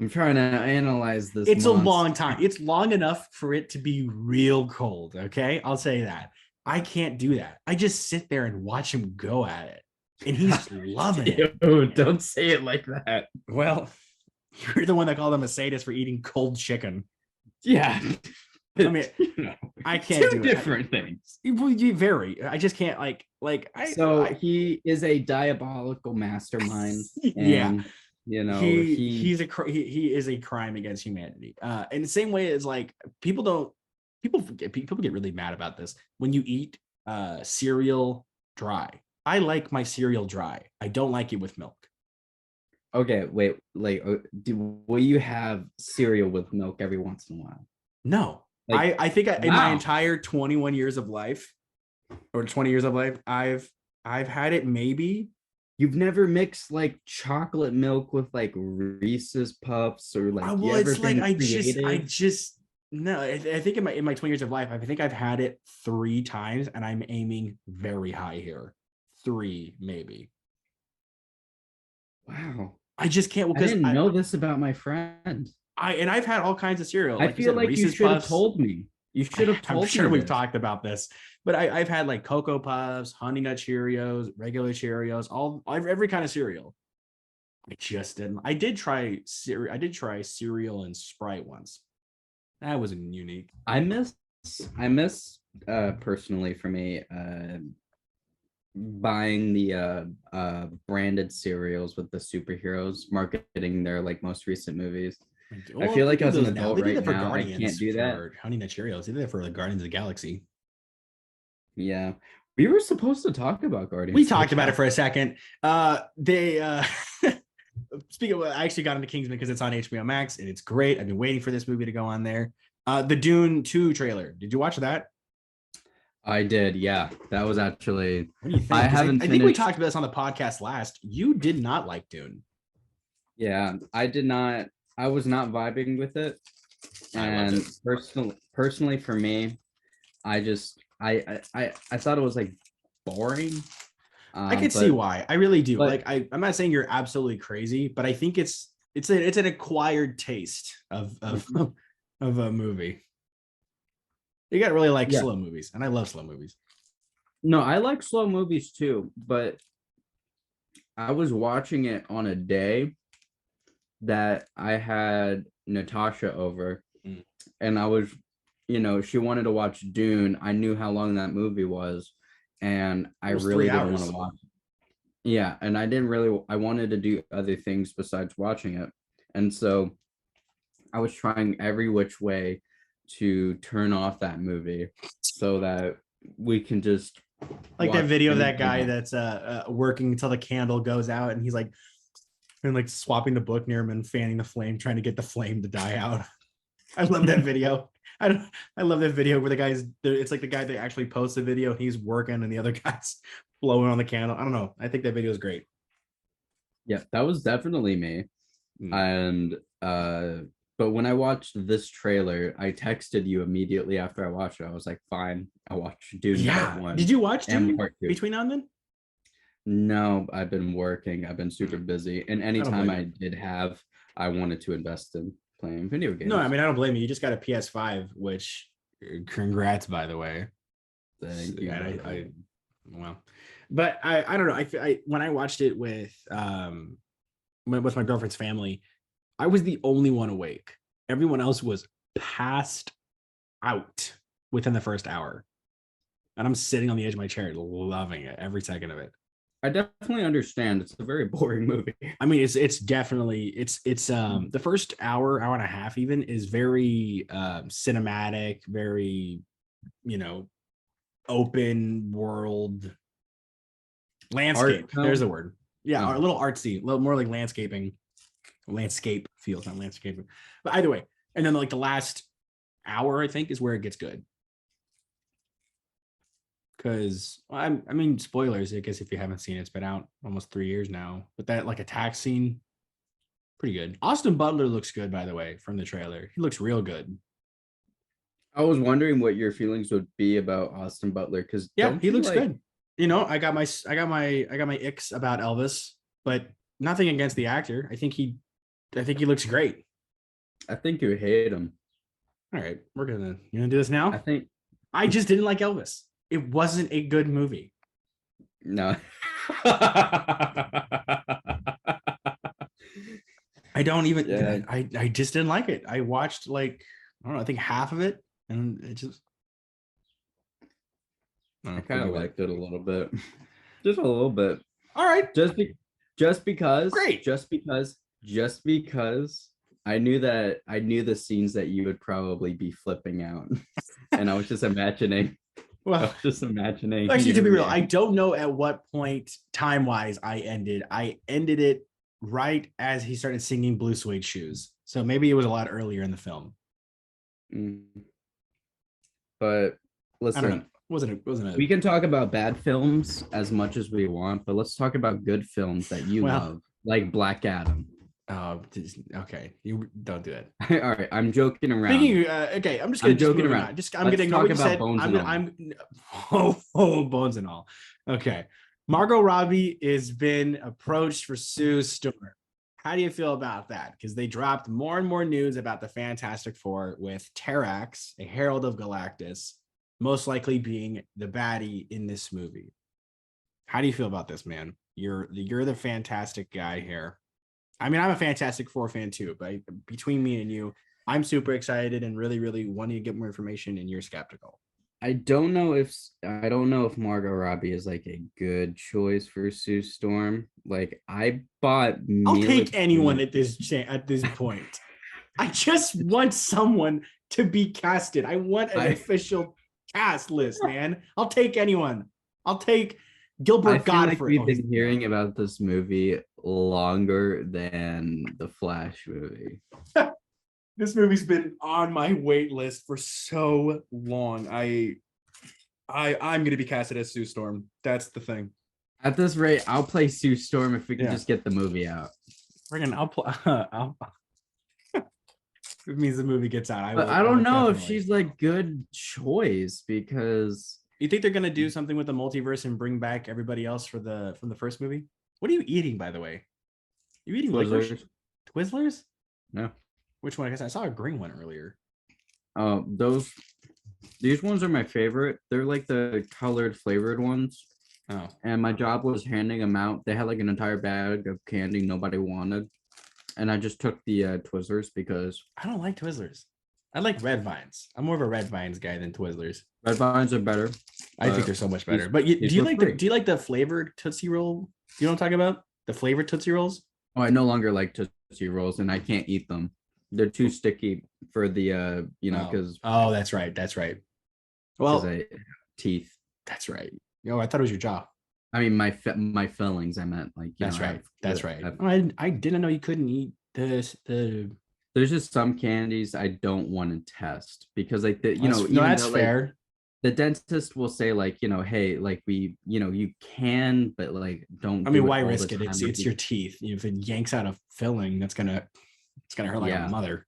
Speaker 2: I'm trying to analyze this
Speaker 1: it's a
Speaker 2: monster.
Speaker 1: long time. It's long enough for it to be real cold. Okay, I'll say that. I can't do that. I just sit there and watch him go at it, and he's loving it.
Speaker 2: Ew, don't say it like that.
Speaker 1: Well, you're the one that called him a sadist for eating cold chicken.
Speaker 2: Yeah.
Speaker 1: I mean,
Speaker 2: You know,
Speaker 1: I can't
Speaker 2: two
Speaker 1: do it.
Speaker 2: different things.
Speaker 1: You vary. I just can't
Speaker 2: So
Speaker 1: I
Speaker 2: he is a diabolical mastermind,
Speaker 1: yeah.
Speaker 2: and you know
Speaker 1: He
Speaker 2: he
Speaker 1: he's a he is a crime against humanity. In the same way as like people get really mad about this when you eat cereal dry. I like my cereal dry. I don't like it with milk.
Speaker 2: okay. Wait, like, will you have cereal with milk every once in a while?
Speaker 1: No,
Speaker 2: Like,
Speaker 1: I think in my
Speaker 2: wow,
Speaker 1: entire 21 years of life or 20 years of life, I've had it maybe.
Speaker 2: you've never mixed like chocolate milk with like Reese's Puffs or like you
Speaker 1: Well,
Speaker 2: ever
Speaker 1: it's like
Speaker 2: been
Speaker 1: I
Speaker 2: creative?
Speaker 1: just no. I think in my 20 years of life, I think I've had it 3 times, and I'm aiming very high here. Three, maybe.
Speaker 2: Wow,
Speaker 1: I just can't
Speaker 2: I
Speaker 1: because
Speaker 2: didn't know this about my friend.
Speaker 1: I've had all kinds of cereal,
Speaker 2: I
Speaker 1: like you
Speaker 2: feel
Speaker 1: said,
Speaker 2: like you
Speaker 1: Reese's
Speaker 2: should have
Speaker 1: Puffs.
Speaker 2: told me. You should have
Speaker 1: I'm
Speaker 2: told
Speaker 1: sure
Speaker 2: me
Speaker 1: we've
Speaker 2: this.
Speaker 1: talked about this, but I've had like Cocoa Puffs, Honey Nut Cheerios, regular Cheerios, all every kind of cereal. I just didn't. I did try cereal. I did try cereal and Sprite once. That was unique.
Speaker 2: I miss I miss personally for me buying the branded cereals with the superheroes marketing their like most recent movies. I
Speaker 1: Well,
Speaker 2: feel
Speaker 1: they
Speaker 2: like
Speaker 1: do
Speaker 2: as an
Speaker 1: those now.
Speaker 2: adult
Speaker 1: They do
Speaker 2: right
Speaker 1: that for
Speaker 2: now, I can't
Speaker 1: Guardians
Speaker 2: do that.
Speaker 1: for Honey Nut Cheerios. They did that for like Guardians of the Galaxy.
Speaker 2: Yeah. We were supposed to talk about
Speaker 1: We
Speaker 2: Guardians of the
Speaker 1: talked about it for
Speaker 2: Galaxy.
Speaker 1: a second. They speaking of, I actually got into Kingsman because it's on HBO Max and it's great. I've been waiting for this movie to go on there. The Dune 2 trailer. Did you watch that?
Speaker 2: I did, yeah. That was actually
Speaker 1: What do you
Speaker 2: I
Speaker 1: think? Because
Speaker 2: haven't
Speaker 1: I think we
Speaker 2: finished.
Speaker 1: talked about this on the podcast last. You did not like Dune.
Speaker 2: Yeah, I did not. I was not vibing with it.
Speaker 1: I loved it.
Speaker 2: And personally for me, I just I thought it was like boring.
Speaker 1: I could see
Speaker 2: But
Speaker 1: why. I really do.
Speaker 2: but
Speaker 1: Like I'm not saying you're absolutely crazy, but I think it's an acquired taste of
Speaker 2: Mhm.
Speaker 1: of a movie. You got to really like
Speaker 2: Yeah.
Speaker 1: slow movies, and I love slow movies.
Speaker 2: No, I like slow movies too, but I was watching it on a day that I had Natasha over,
Speaker 1: Mm.
Speaker 2: and I was, she wanted to watch Dune. I knew how long that movie was, and I
Speaker 1: It was three
Speaker 2: really didn't want to
Speaker 1: hours.
Speaker 2: watch it. Yeah, and I wanted to do other things besides watching it. And so I was trying every which way to turn off that movie so that we can just
Speaker 1: Like that
Speaker 2: watch
Speaker 1: video of that
Speaker 2: anything
Speaker 1: guy
Speaker 2: else.
Speaker 1: that's working until the candle goes out, and he's like and like swapping the book near him and fanning the flame, trying to get the flame to die out. I love that video. I don't, I love that video where the guy's it's like the guy that actually posts the video, he's working and the other guy's blowing on the candle. I don't know. I think that video is great.
Speaker 2: Yeah, that was definitely me.
Speaker 1: Mm.
Speaker 2: And but when I watched this trailer, I texted you immediately after I watched it. I was like, fine, I watched Dune Part
Speaker 1: Yeah. Did
Speaker 2: 1
Speaker 1: you watch
Speaker 2: and
Speaker 1: Dune
Speaker 2: Part 2.
Speaker 1: between now and then?
Speaker 2: No, I've been working. I've been super
Speaker 1: Mm.
Speaker 2: busy. And
Speaker 1: I don't
Speaker 2: anytime
Speaker 1: blame
Speaker 2: I
Speaker 1: you.
Speaker 2: did have, I wanted to invest in playing video
Speaker 1: No, I
Speaker 2: games.
Speaker 1: mean I don't blame you. You just got a PS5, which congrats by the way.
Speaker 2: Thank you,
Speaker 1: And
Speaker 2: brother.
Speaker 1: well, but I don't know. I when I watched it with my girlfriend's family, I was the only one awake. Everyone else was passed out within the first hour. And I'm sitting on the edge of my chair loving it every second of it.
Speaker 2: I definitely understand. It's a very boring movie.
Speaker 1: I mean, it's definitely it's the first hour and a half even is very cinematic, very, you know, open world
Speaker 2: Art
Speaker 1: landscape. There's
Speaker 2: film.
Speaker 1: the word. Yeah, a
Speaker 2: Oh,
Speaker 1: little artsy, a little more like landscape feels, not landscaping. But either way, and then like the last hour, I think, is where it gets good. Because I mean, spoilers. I guess if you haven't seen it, it's been out almost 3 years now. But that like attack scene, pretty good. Austin Butler looks good, by the way, from the trailer. He looks real good.
Speaker 2: I was wondering what your feelings would be about Austin Butler because
Speaker 1: Yeah,
Speaker 2: don't
Speaker 1: he
Speaker 2: you
Speaker 1: looks
Speaker 2: like?
Speaker 1: good. You know, I got my icks about Elvis, but nothing against the actor. I think he looks great.
Speaker 2: I think you hate him.
Speaker 1: All right, you gonna do this
Speaker 2: I
Speaker 1: now?
Speaker 2: think
Speaker 1: I just didn't like Elvis. It wasn't a good movie.
Speaker 2: no.
Speaker 1: I don't
Speaker 2: Yeah,
Speaker 1: even I just didn't like it. I watched like I don't know, I think half of it and it just I don't
Speaker 2: I
Speaker 1: know,
Speaker 2: kind of
Speaker 1: forgive it.
Speaker 2: liked it a little bit, just a little bit.
Speaker 1: All right,
Speaker 2: Just be, just because,
Speaker 1: great.
Speaker 2: just because I knew the scenes that you would probably be flipping out, and I was just imagining. I
Speaker 1: Well,
Speaker 2: was just imagining
Speaker 1: actually, to
Speaker 2: your
Speaker 1: be real, I
Speaker 2: reaction.
Speaker 1: don't know at what point time wise I ended. I ended it right as he started singing Blue Suede Shoes. So maybe it was a lot earlier in the film.
Speaker 2: Mm. But
Speaker 1: I don't know.
Speaker 2: listen,
Speaker 1: Wasn't a
Speaker 2: we can talk about bad films as much as we want, but let's talk about good films that you
Speaker 1: well.
Speaker 2: love, like Black Adam.
Speaker 1: Okay, you don't do it.
Speaker 2: All right, I'm joking around.
Speaker 1: Speaking, okay, I'm just gonna
Speaker 2: I'm
Speaker 1: just
Speaker 2: joking
Speaker 1: moving
Speaker 2: around.
Speaker 1: on. Just I'm gonna
Speaker 2: Let's
Speaker 1: ignore
Speaker 2: talk
Speaker 1: what you
Speaker 2: about
Speaker 1: said.
Speaker 2: Bones and All.
Speaker 1: Bones and all. Okay, Margot Robbie is been approached for Sue Storm. How do you feel about that? Because they dropped more and more news about the Fantastic Four with Terrax, a Herald of Galactus, most likely being the baddie in this movie. How do you feel about this, man? You're the fantastic guy here. I mean, I'm a Fantastic Four fan too, but between me and you, I'm super excited and really, really wanting to get more information, and you're skeptical.
Speaker 2: I don't know if Margot Robbie is like a good choice for Sue Storm. Like I bought
Speaker 1: I'll
Speaker 2: Mila
Speaker 1: take anyone
Speaker 2: Kunis.
Speaker 1: at this point. I just want someone to be casted. I want an
Speaker 2: I
Speaker 1: official cast list, man. I'll take anyone. I'll take
Speaker 2: I
Speaker 1: Gilbert
Speaker 2: feel like
Speaker 1: Godfrey.
Speaker 2: we've
Speaker 1: Oh, he's
Speaker 2: been hearing about this movie longer than the Flash movie.
Speaker 1: this movie's been on my wait list for so long. I'm gonna be casted as Sue Storm. That's the thing.
Speaker 2: At this rate, I'll play Sue Storm if we can
Speaker 1: Yeah.
Speaker 2: just get the movie out.
Speaker 1: Friggin' I'll it means the movie gets out.
Speaker 2: But I don't know if she's like good choice because
Speaker 1: you think they're gonna do something with the multiverse and bring back everybody else from the first movie? What are you eating, by the way? You eating licorice? Twizzlers?
Speaker 2: No.
Speaker 1: Which one? I guess I saw a green one earlier.
Speaker 2: These ones are my favorite. They're like the colored flavored ones.
Speaker 1: Oh.
Speaker 2: And my job was handing them out. They had like an entire bag of candy nobody wanted. And I just took the Twizzlers because
Speaker 1: I don't like Twizzlers. I like Red Vines. I'm more of a Red Vines guy than Twizzlers.
Speaker 2: Red Vines are better.
Speaker 1: I think they're so much better. But do you like the flavored Tootsie Roll? You know what I'm talking about? The flavored Tootsie Rolls?
Speaker 2: Oh, I no longer like Tootsie Rolls and I can't eat them. They're too sticky for the because
Speaker 1: that's right. That's right. Well,
Speaker 2: teeth.
Speaker 1: That's right. I thought it was your jaw.
Speaker 2: I mean, my fillings. I meant like.
Speaker 1: That's right. That's right. I didn't know you couldn't eat this.
Speaker 2: There's just some candies I don't want to test because like
Speaker 1: that's fair.
Speaker 2: The dentist will say like, hey, like you can, but like don't.
Speaker 1: I mean, why risk it? It's your teeth. If it yanks out a filling, it's gonna hurt like a mother.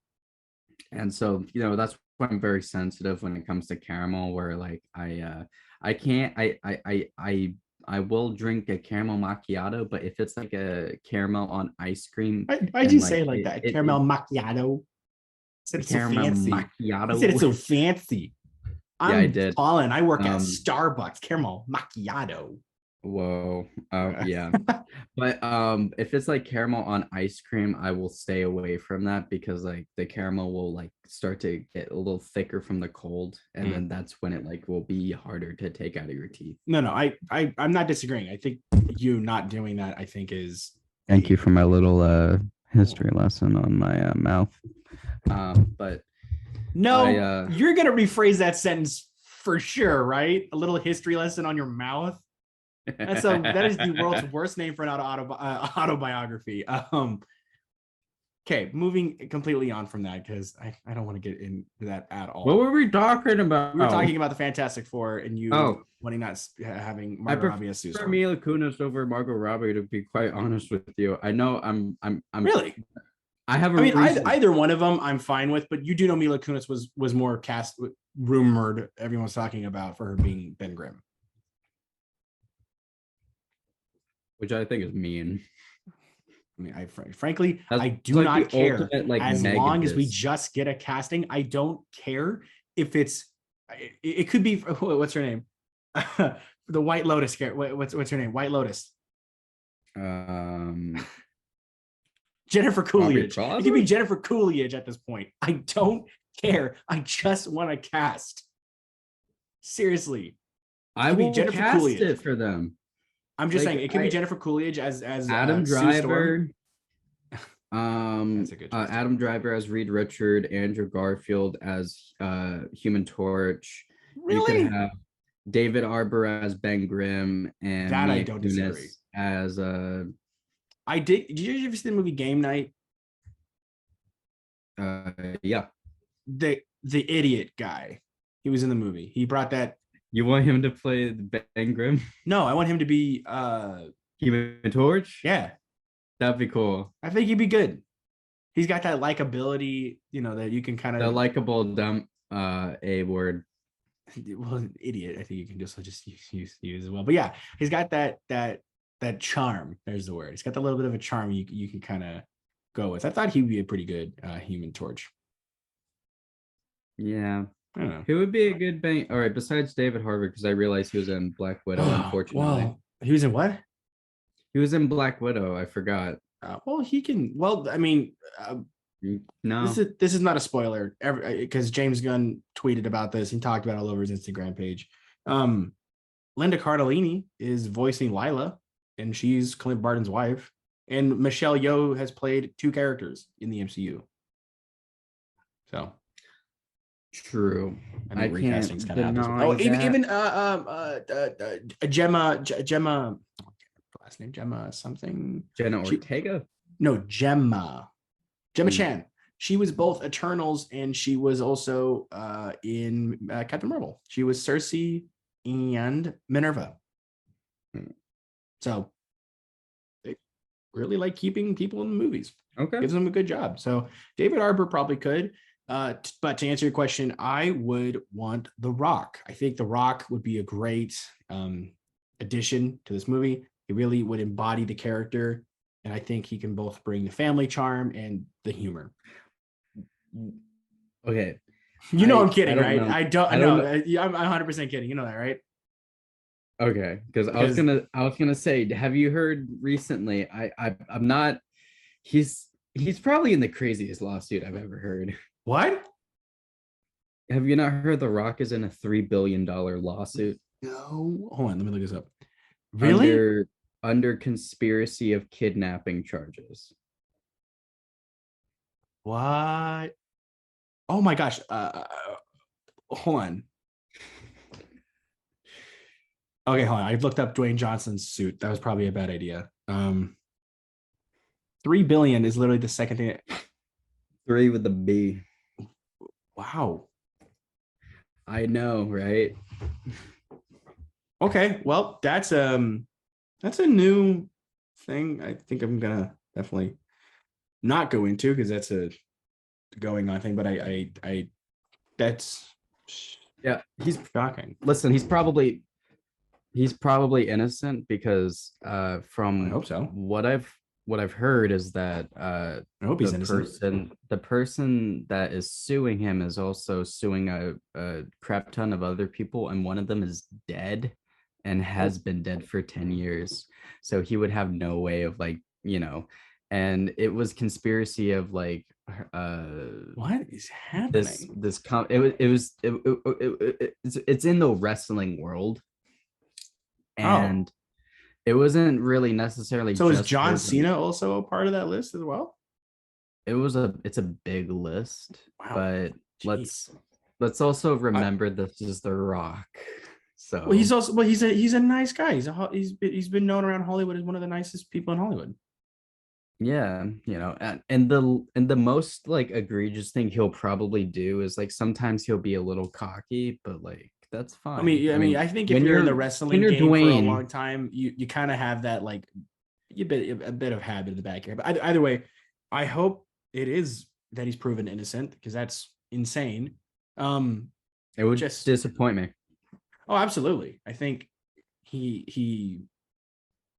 Speaker 2: And so that's why I'm very sensitive when it comes to caramel. Where like I can't I will drink a caramel macchiato, but if it's like a caramel on ice cream,
Speaker 1: why'd you say it like that? Caramel macchiato. It's caramel so fancy. Macchiato. I said it's so fancy.
Speaker 2: I did.
Speaker 1: Colin, I work at Starbucks. Caramel macchiato.
Speaker 2: Whoa. Yeah. But if it's like caramel on ice cream, I will stay away from that because like the caramel will like start to get a little thicker from the cold, and then that's when it like will be harder to take out of your teeth.
Speaker 1: No, I'm not disagreeing. I think you not doing that, I think is.
Speaker 2: Thank you for my little history lesson on my mouth. But
Speaker 1: no, you're gonna rephrase that sentence for sure, right? A little history lesson on your mouth. That is the world's worst name for an autobiography. Okay, moving completely on from that because I don't want to get into that at all.
Speaker 2: What were we talking about?
Speaker 1: We were talking about the Fantastic Four and you wanting not having Margot Robbie as Susan.
Speaker 2: I prefer Mila Kunis over Margot Robbie, to be quite honest with you. I know I'm
Speaker 1: really. Either one of them I'm fine with, but you do know Mila Kunis was more cast rumored. Everyone's talking about for her being Ben Grimm.
Speaker 2: Which I think is mean.
Speaker 1: I mean, frankly, I do not care.
Speaker 2: Ultimate, like,
Speaker 1: as long as we just get a casting, I don't care if it's. It could be. What's her name? The White Lotus. What's her name? White Lotus. Jennifer Coolidge. It could be Jennifer Coolidge at this point. I don't care. I just want to cast. Seriously,
Speaker 2: I will Jennifer cast Coolidge. It for them.
Speaker 1: I'm just saying it could be Jennifer Coolidge as
Speaker 2: Adam Driver. Adam Driver as Reed Richard, Andrew Garfield as Human Torch.
Speaker 1: Really?
Speaker 2: You can have David Arbor as Ben Grimm and
Speaker 1: that I don't disagree
Speaker 2: as
Speaker 1: I did. Did you ever see the movie Game Night?
Speaker 2: Yeah.
Speaker 1: The idiot guy. He was in the movie. He brought that.
Speaker 2: You want him to play Ben Grimm?
Speaker 1: No, I want him to be
Speaker 2: Human Torch?
Speaker 1: Yeah.
Speaker 2: That'd be cool.
Speaker 1: I think he'd be good. He's got that likability, that you can kind of
Speaker 2: the likable dumb a word.
Speaker 1: Well, idiot, I think you can just use as well. But yeah, he's got that charm. There's the word. He's got a little bit of a charm you can kind of go with. I thought he'd be a pretty good Human Torch.
Speaker 2: Yeah. I don't know. Who would be a good bank? All right, besides David Harbour, because I realized he was in Black Widow, unfortunately.
Speaker 1: Well, he was in what?
Speaker 2: He was in Black Widow. I forgot.
Speaker 1: He can. Well, I mean,
Speaker 2: no.
Speaker 1: This is not a spoiler, because James Gunn tweeted about this. He talked about it all over his Instagram page. Linda Cardellini is voicing Lila, and she's Clint Barton's wife. And Michelle Yeoh has played 2 characters in the MCU. So.
Speaker 2: True.
Speaker 1: I mean, recasting's kind of happens. Even Gemma, last name Gemma something.
Speaker 2: Jenna Ortega?
Speaker 1: Gemma Chan. She was both Eternals and she was also in Captain Marvel. She was Cersei and Minerva. So really like keeping people in the movies.
Speaker 2: Okay.
Speaker 1: Gives them a good job. So David Harbour probably could. But to answer your question, I would want The Rock. I think The Rock would be a great addition to this movie. He really would embody the character, and I think he can both bring the family charm and the humor.
Speaker 2: Okay.
Speaker 1: You know I'm kidding,
Speaker 2: don't
Speaker 1: right?
Speaker 2: know.
Speaker 1: I don't
Speaker 2: I don't
Speaker 1: know. I'm 100% kidding. You know that, right?
Speaker 2: Okay, because
Speaker 1: Because
Speaker 2: I was gonna say, have you heard recently? I'm not. He's probably in the craziest lawsuit I've ever heard.
Speaker 1: what?
Speaker 2: Have you not heard The Rock is in a $3 billion lawsuit
Speaker 1: No. Hold on, let me look this up. Really?
Speaker 2: under conspiracy of kidnapping charges?
Speaker 1: What? Oh my gosh. Hold on. Okay, hold on. I looked up Dwayne Johnson's suit. That was probably a bad idea. 3 billion is literally the second thing.
Speaker 2: Three with the B.
Speaker 1: Wow.
Speaker 2: I know, right?
Speaker 1: Okay, well, that's a new thing. I think I'm gonna definitely not go into because that's a going on thing. But I that's
Speaker 2: Yeah, he's
Speaker 1: shocking.
Speaker 2: listen. He's probably innocent because
Speaker 1: I
Speaker 2: from
Speaker 1: hope so.
Speaker 2: what I've heard is that
Speaker 1: I hope he's innocent.
Speaker 2: the person that is suing him is also suing a crap ton of other people, and one of them is dead and has been dead for 10 years. So he would have no way of and it was conspiracy of
Speaker 1: What is happening?
Speaker 2: It's in the wrestling world, and it wasn't really necessarily.
Speaker 1: So is
Speaker 2: just
Speaker 1: John
Speaker 2: his-
Speaker 1: Cena also a part of that list as well?
Speaker 2: It's a big list,
Speaker 1: Wow.
Speaker 2: but
Speaker 1: Jeez.
Speaker 2: let's also remember this is The Rock. So
Speaker 1: Well, he's a nice guy. He's been known around Hollywood as one of the nicest people in Hollywood.
Speaker 2: yeah, and the most egregious thing he'll probably do is sometimes he'll be a little cocky, but that's fine.
Speaker 1: I think if
Speaker 2: when
Speaker 1: you're in the
Speaker 2: when
Speaker 1: wrestling
Speaker 2: you're
Speaker 1: game for a
Speaker 2: Dwayne,
Speaker 1: long time, you kind of have that a bit of habit in the back here. But either way, I hope it is that he's proven innocent because that's insane.
Speaker 2: it would just disappoint me.
Speaker 1: Oh, absolutely. I think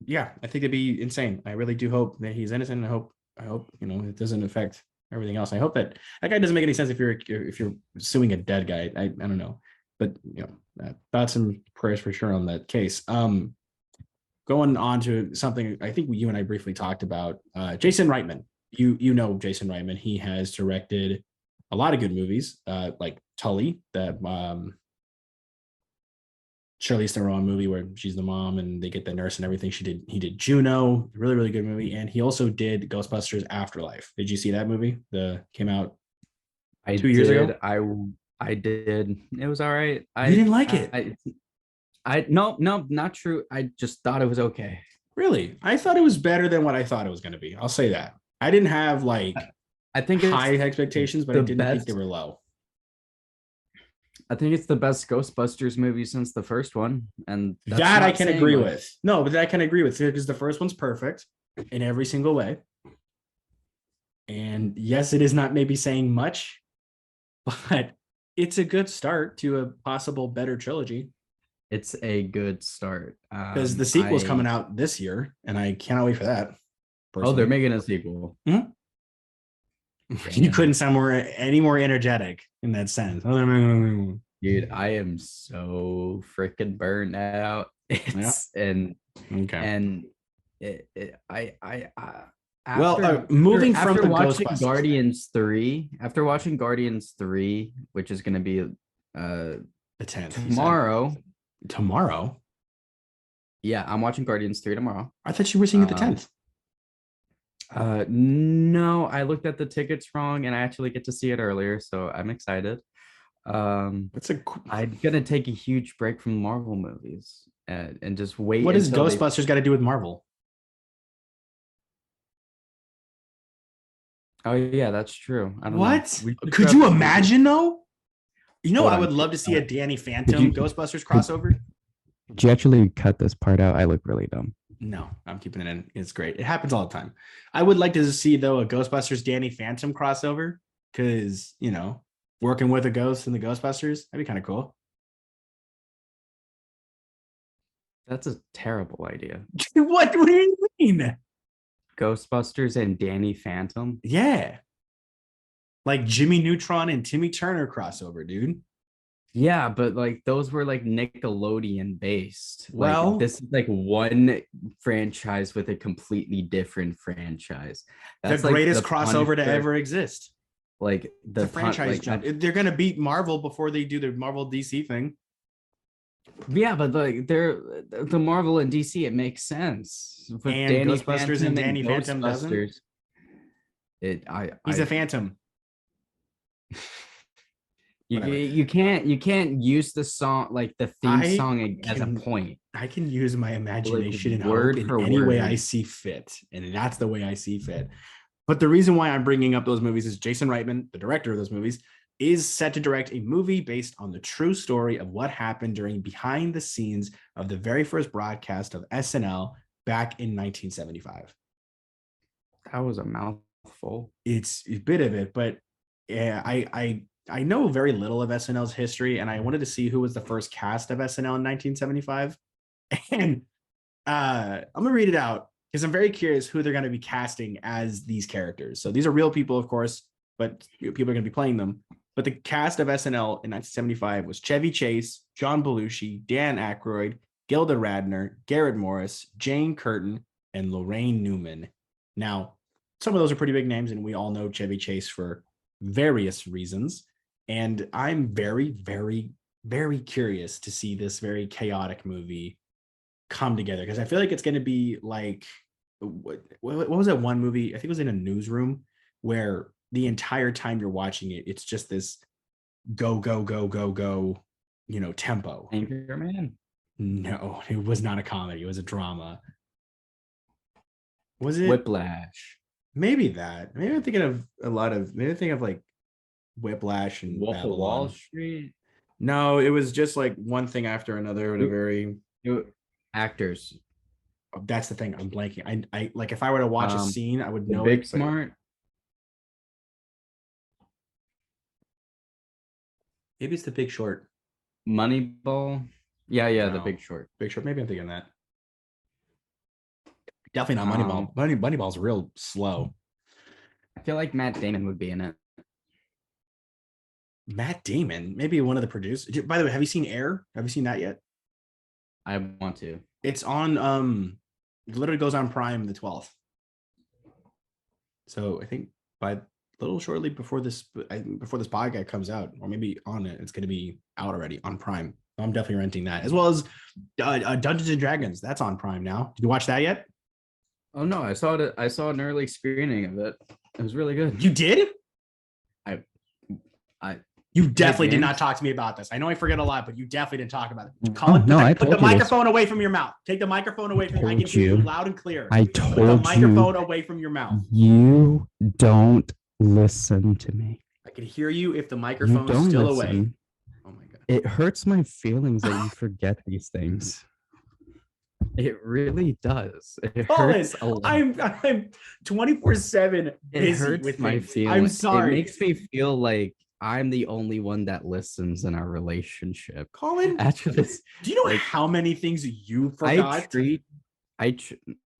Speaker 1: yeah, I think it'd be insane. I really do hope that he's innocent. I hope it doesn't affect everything else. I hope that guy doesn't make any sense if you're suing a dead guy. I don't know, but thoughts and prayers for sure on that case. Going on to something I think you and I briefly talked about, Jason Reitman. You know Jason Reitman. He has directed a lot of good movies, like Tully, that Charlize Theron movie where she's the mom and they get the nurse and everything. He did Juno, really, really good movie. And he also did Ghostbusters Afterlife. Did you see that movie? Came out 2 years ago.
Speaker 2: I did. It was all right.
Speaker 1: You didn't like it?
Speaker 2: No, not true. I just thought it was okay.
Speaker 1: Really? I thought it was better than what I thought it was going to be. I'll say that. I didn't have I think high expectations, but I didn't think they were low.
Speaker 2: I think it's the best Ghostbusters movie since the first one, and
Speaker 1: that I can agree with. No, but that I can agree with because the first one's perfect in every single way. And yes, it is not maybe saying much, but it's a good start to a possible better trilogy.
Speaker 2: It's a good start
Speaker 1: because the sequel's coming out this year, and I cannot wait for that.
Speaker 2: Personally. Oh, they're making a sequel.
Speaker 1: Mm-hmm. You couldn't sound any more energetic in that sense.
Speaker 2: Dude, I am so freaking burned out.
Speaker 1: Moving from
Speaker 2: after watching Guardians 3, which is going to be
Speaker 1: the
Speaker 2: 10th
Speaker 1: tomorrow.
Speaker 2: Yeah, I'm watching Guardians 3 tomorrow.
Speaker 1: I thought you were seeing it the 10th.
Speaker 2: No, I looked at the tickets wrong and I actually get to see it earlier, so I'm excited. I'm gonna take a huge break from Marvel movies and just wait.
Speaker 1: What does Ghostbusters got to do with Marvel?
Speaker 2: Oh yeah, that's true. I don't know.
Speaker 1: Could you imagine though? I would love to see a Danny Phantom Ghostbusters crossover.
Speaker 2: Did you actually cut this part out? I look really dumb.
Speaker 1: No, I'm keeping it in. It's great. It happens all the time. I would like to see though a Ghostbusters Danny Phantom crossover because working with a ghost in the Ghostbusters, that'd be kind of cool.
Speaker 2: That's a terrible idea.
Speaker 1: What do you mean?
Speaker 2: Ghostbusters and Danny Phantom.
Speaker 1: Yeah, like Jimmy Neutron and Timmy Turner crossover, dude.
Speaker 2: Yeah, but like those were like Nickelodeon based. Like
Speaker 1: Well,
Speaker 2: this is like one franchise with a completely different franchise.
Speaker 1: the
Speaker 2: That's like
Speaker 1: greatest
Speaker 2: the
Speaker 1: crossover to
Speaker 2: Punisher,
Speaker 1: ever exist.
Speaker 2: like
Speaker 1: It's
Speaker 2: the
Speaker 1: a
Speaker 2: pun
Speaker 1: franchise
Speaker 2: like
Speaker 1: jump. They're gonna beat Marvel before they do the Marvel DC thing.
Speaker 2: yeah, but like they're the Marvel and DC, it makes sense. With
Speaker 1: And
Speaker 2: Danny
Speaker 1: Ghostbusters and
Speaker 2: Phantom and
Speaker 1: Danny Phantom doesn't.
Speaker 2: Ghostbusters, it
Speaker 1: He's a Phantom. Whatever.
Speaker 2: you can't use the song like the theme
Speaker 1: I
Speaker 2: song as a
Speaker 1: can
Speaker 2: point.
Speaker 1: I can use my
Speaker 2: Like
Speaker 1: imagination and hope
Speaker 2: word
Speaker 1: in
Speaker 2: for
Speaker 1: any way I
Speaker 2: word.
Speaker 1: see fit, and that's the way I see fit. But the reason why I'm bringing up those movies is Jason Reitman, the director of those movies, is set to direct a movie based on the true story of what happened during behind the scenes of the very first broadcast of SNL back in 1975.
Speaker 2: That was a mouthful.
Speaker 1: It's a bit of it, but yeah, I know very little of SNL's history, and I wanted to see who was the first cast of SNL in 1975. And I'm gonna read it out because I'm very curious who they're going to be casting as these characters. So these are real people, of course, but people are going to be playing them. But the cast of SNL in 1975 was Chevy Chase, John Belushi, Dan Aykroyd, Gilda Radner, Garrett Morris, Jane Curtin, and Lorraine Newman. Now, some of those are pretty big names, and we all know Chevy Chase for various reasons. And I'm very, very, very curious to see this very chaotic movie come together because I feel like it's going to be like what was that one movie? I think it was in a newsroom where the entire time you're watching it, it's just this go go go go go, tempo.
Speaker 2: Anchor Man.
Speaker 1: No, it was not a comedy. It was a drama. Was it?
Speaker 2: Whiplash.
Speaker 1: Maybe that. Maybe I'm thinking of a lot of. Maybe I think of like Whiplash and
Speaker 2: Wolf of Wall
Speaker 1: Babylon.
Speaker 2: Street.
Speaker 1: No, it was just like one thing after another at a very.
Speaker 2: Actors.
Speaker 1: That's the thing. I'm blanking. I like if I were to watch a scene, I would
Speaker 2: The
Speaker 1: know
Speaker 2: Big
Speaker 1: it. But
Speaker 2: Smart.
Speaker 1: maybe it's The Big Short.
Speaker 2: Moneyball. Yeah, The
Speaker 1: No,
Speaker 2: Big Short.
Speaker 1: Big Short. Maybe I'm thinking that. Definitely not
Speaker 2: Um,
Speaker 1: Moneyball. Moneyball's real slow.
Speaker 2: I feel like Matt Damon would be in it.
Speaker 1: Matt Damon, maybe one of the producers. By the way, have you seen Air? Have you seen that yet?
Speaker 2: I want to.
Speaker 1: It's on. It literally goes on Prime the 12th. So I think by a little shortly before this podcast comes out, or maybe on it, it's going to be out already on Prime. So I'm definitely renting that, as well as Dungeons and Dragons. That's on Prime now. Did you watch that yet?
Speaker 2: Oh no, I saw it. I saw an early screening of it. It was really good.
Speaker 1: You did?
Speaker 2: I
Speaker 1: You definitely did
Speaker 2: James?
Speaker 1: not talk to me about this. I know I forget a lot, but you definitely didn't talk about it. Colin,
Speaker 3: no, I
Speaker 1: put
Speaker 3: told
Speaker 1: the
Speaker 3: you this.
Speaker 1: microphone away from your mouth. Take the microphone away from you. I can
Speaker 3: told
Speaker 1: hear you
Speaker 3: you.
Speaker 1: loud and clear.
Speaker 3: I
Speaker 1: Put the
Speaker 3: told
Speaker 1: microphone
Speaker 3: you.
Speaker 1: away from your mouth.
Speaker 3: You don't listen to me.
Speaker 1: I can hear you if the
Speaker 3: You
Speaker 1: microphone's
Speaker 3: don't
Speaker 1: still
Speaker 3: listen.
Speaker 1: away. Oh my god.
Speaker 3: It hurts my feelings that you forget these things.
Speaker 2: It really does. It
Speaker 1: Colin,
Speaker 2: hurts a lot.
Speaker 1: I'm 24/7
Speaker 2: It
Speaker 1: busy
Speaker 2: hurts
Speaker 1: with
Speaker 2: my
Speaker 1: things.
Speaker 2: feelings.
Speaker 1: I'm sorry.
Speaker 2: It makes me feel like I'm the only one that listens in our relationship.
Speaker 1: Colin,
Speaker 2: Actually,
Speaker 1: do you know
Speaker 2: like,
Speaker 1: how many things you forgot?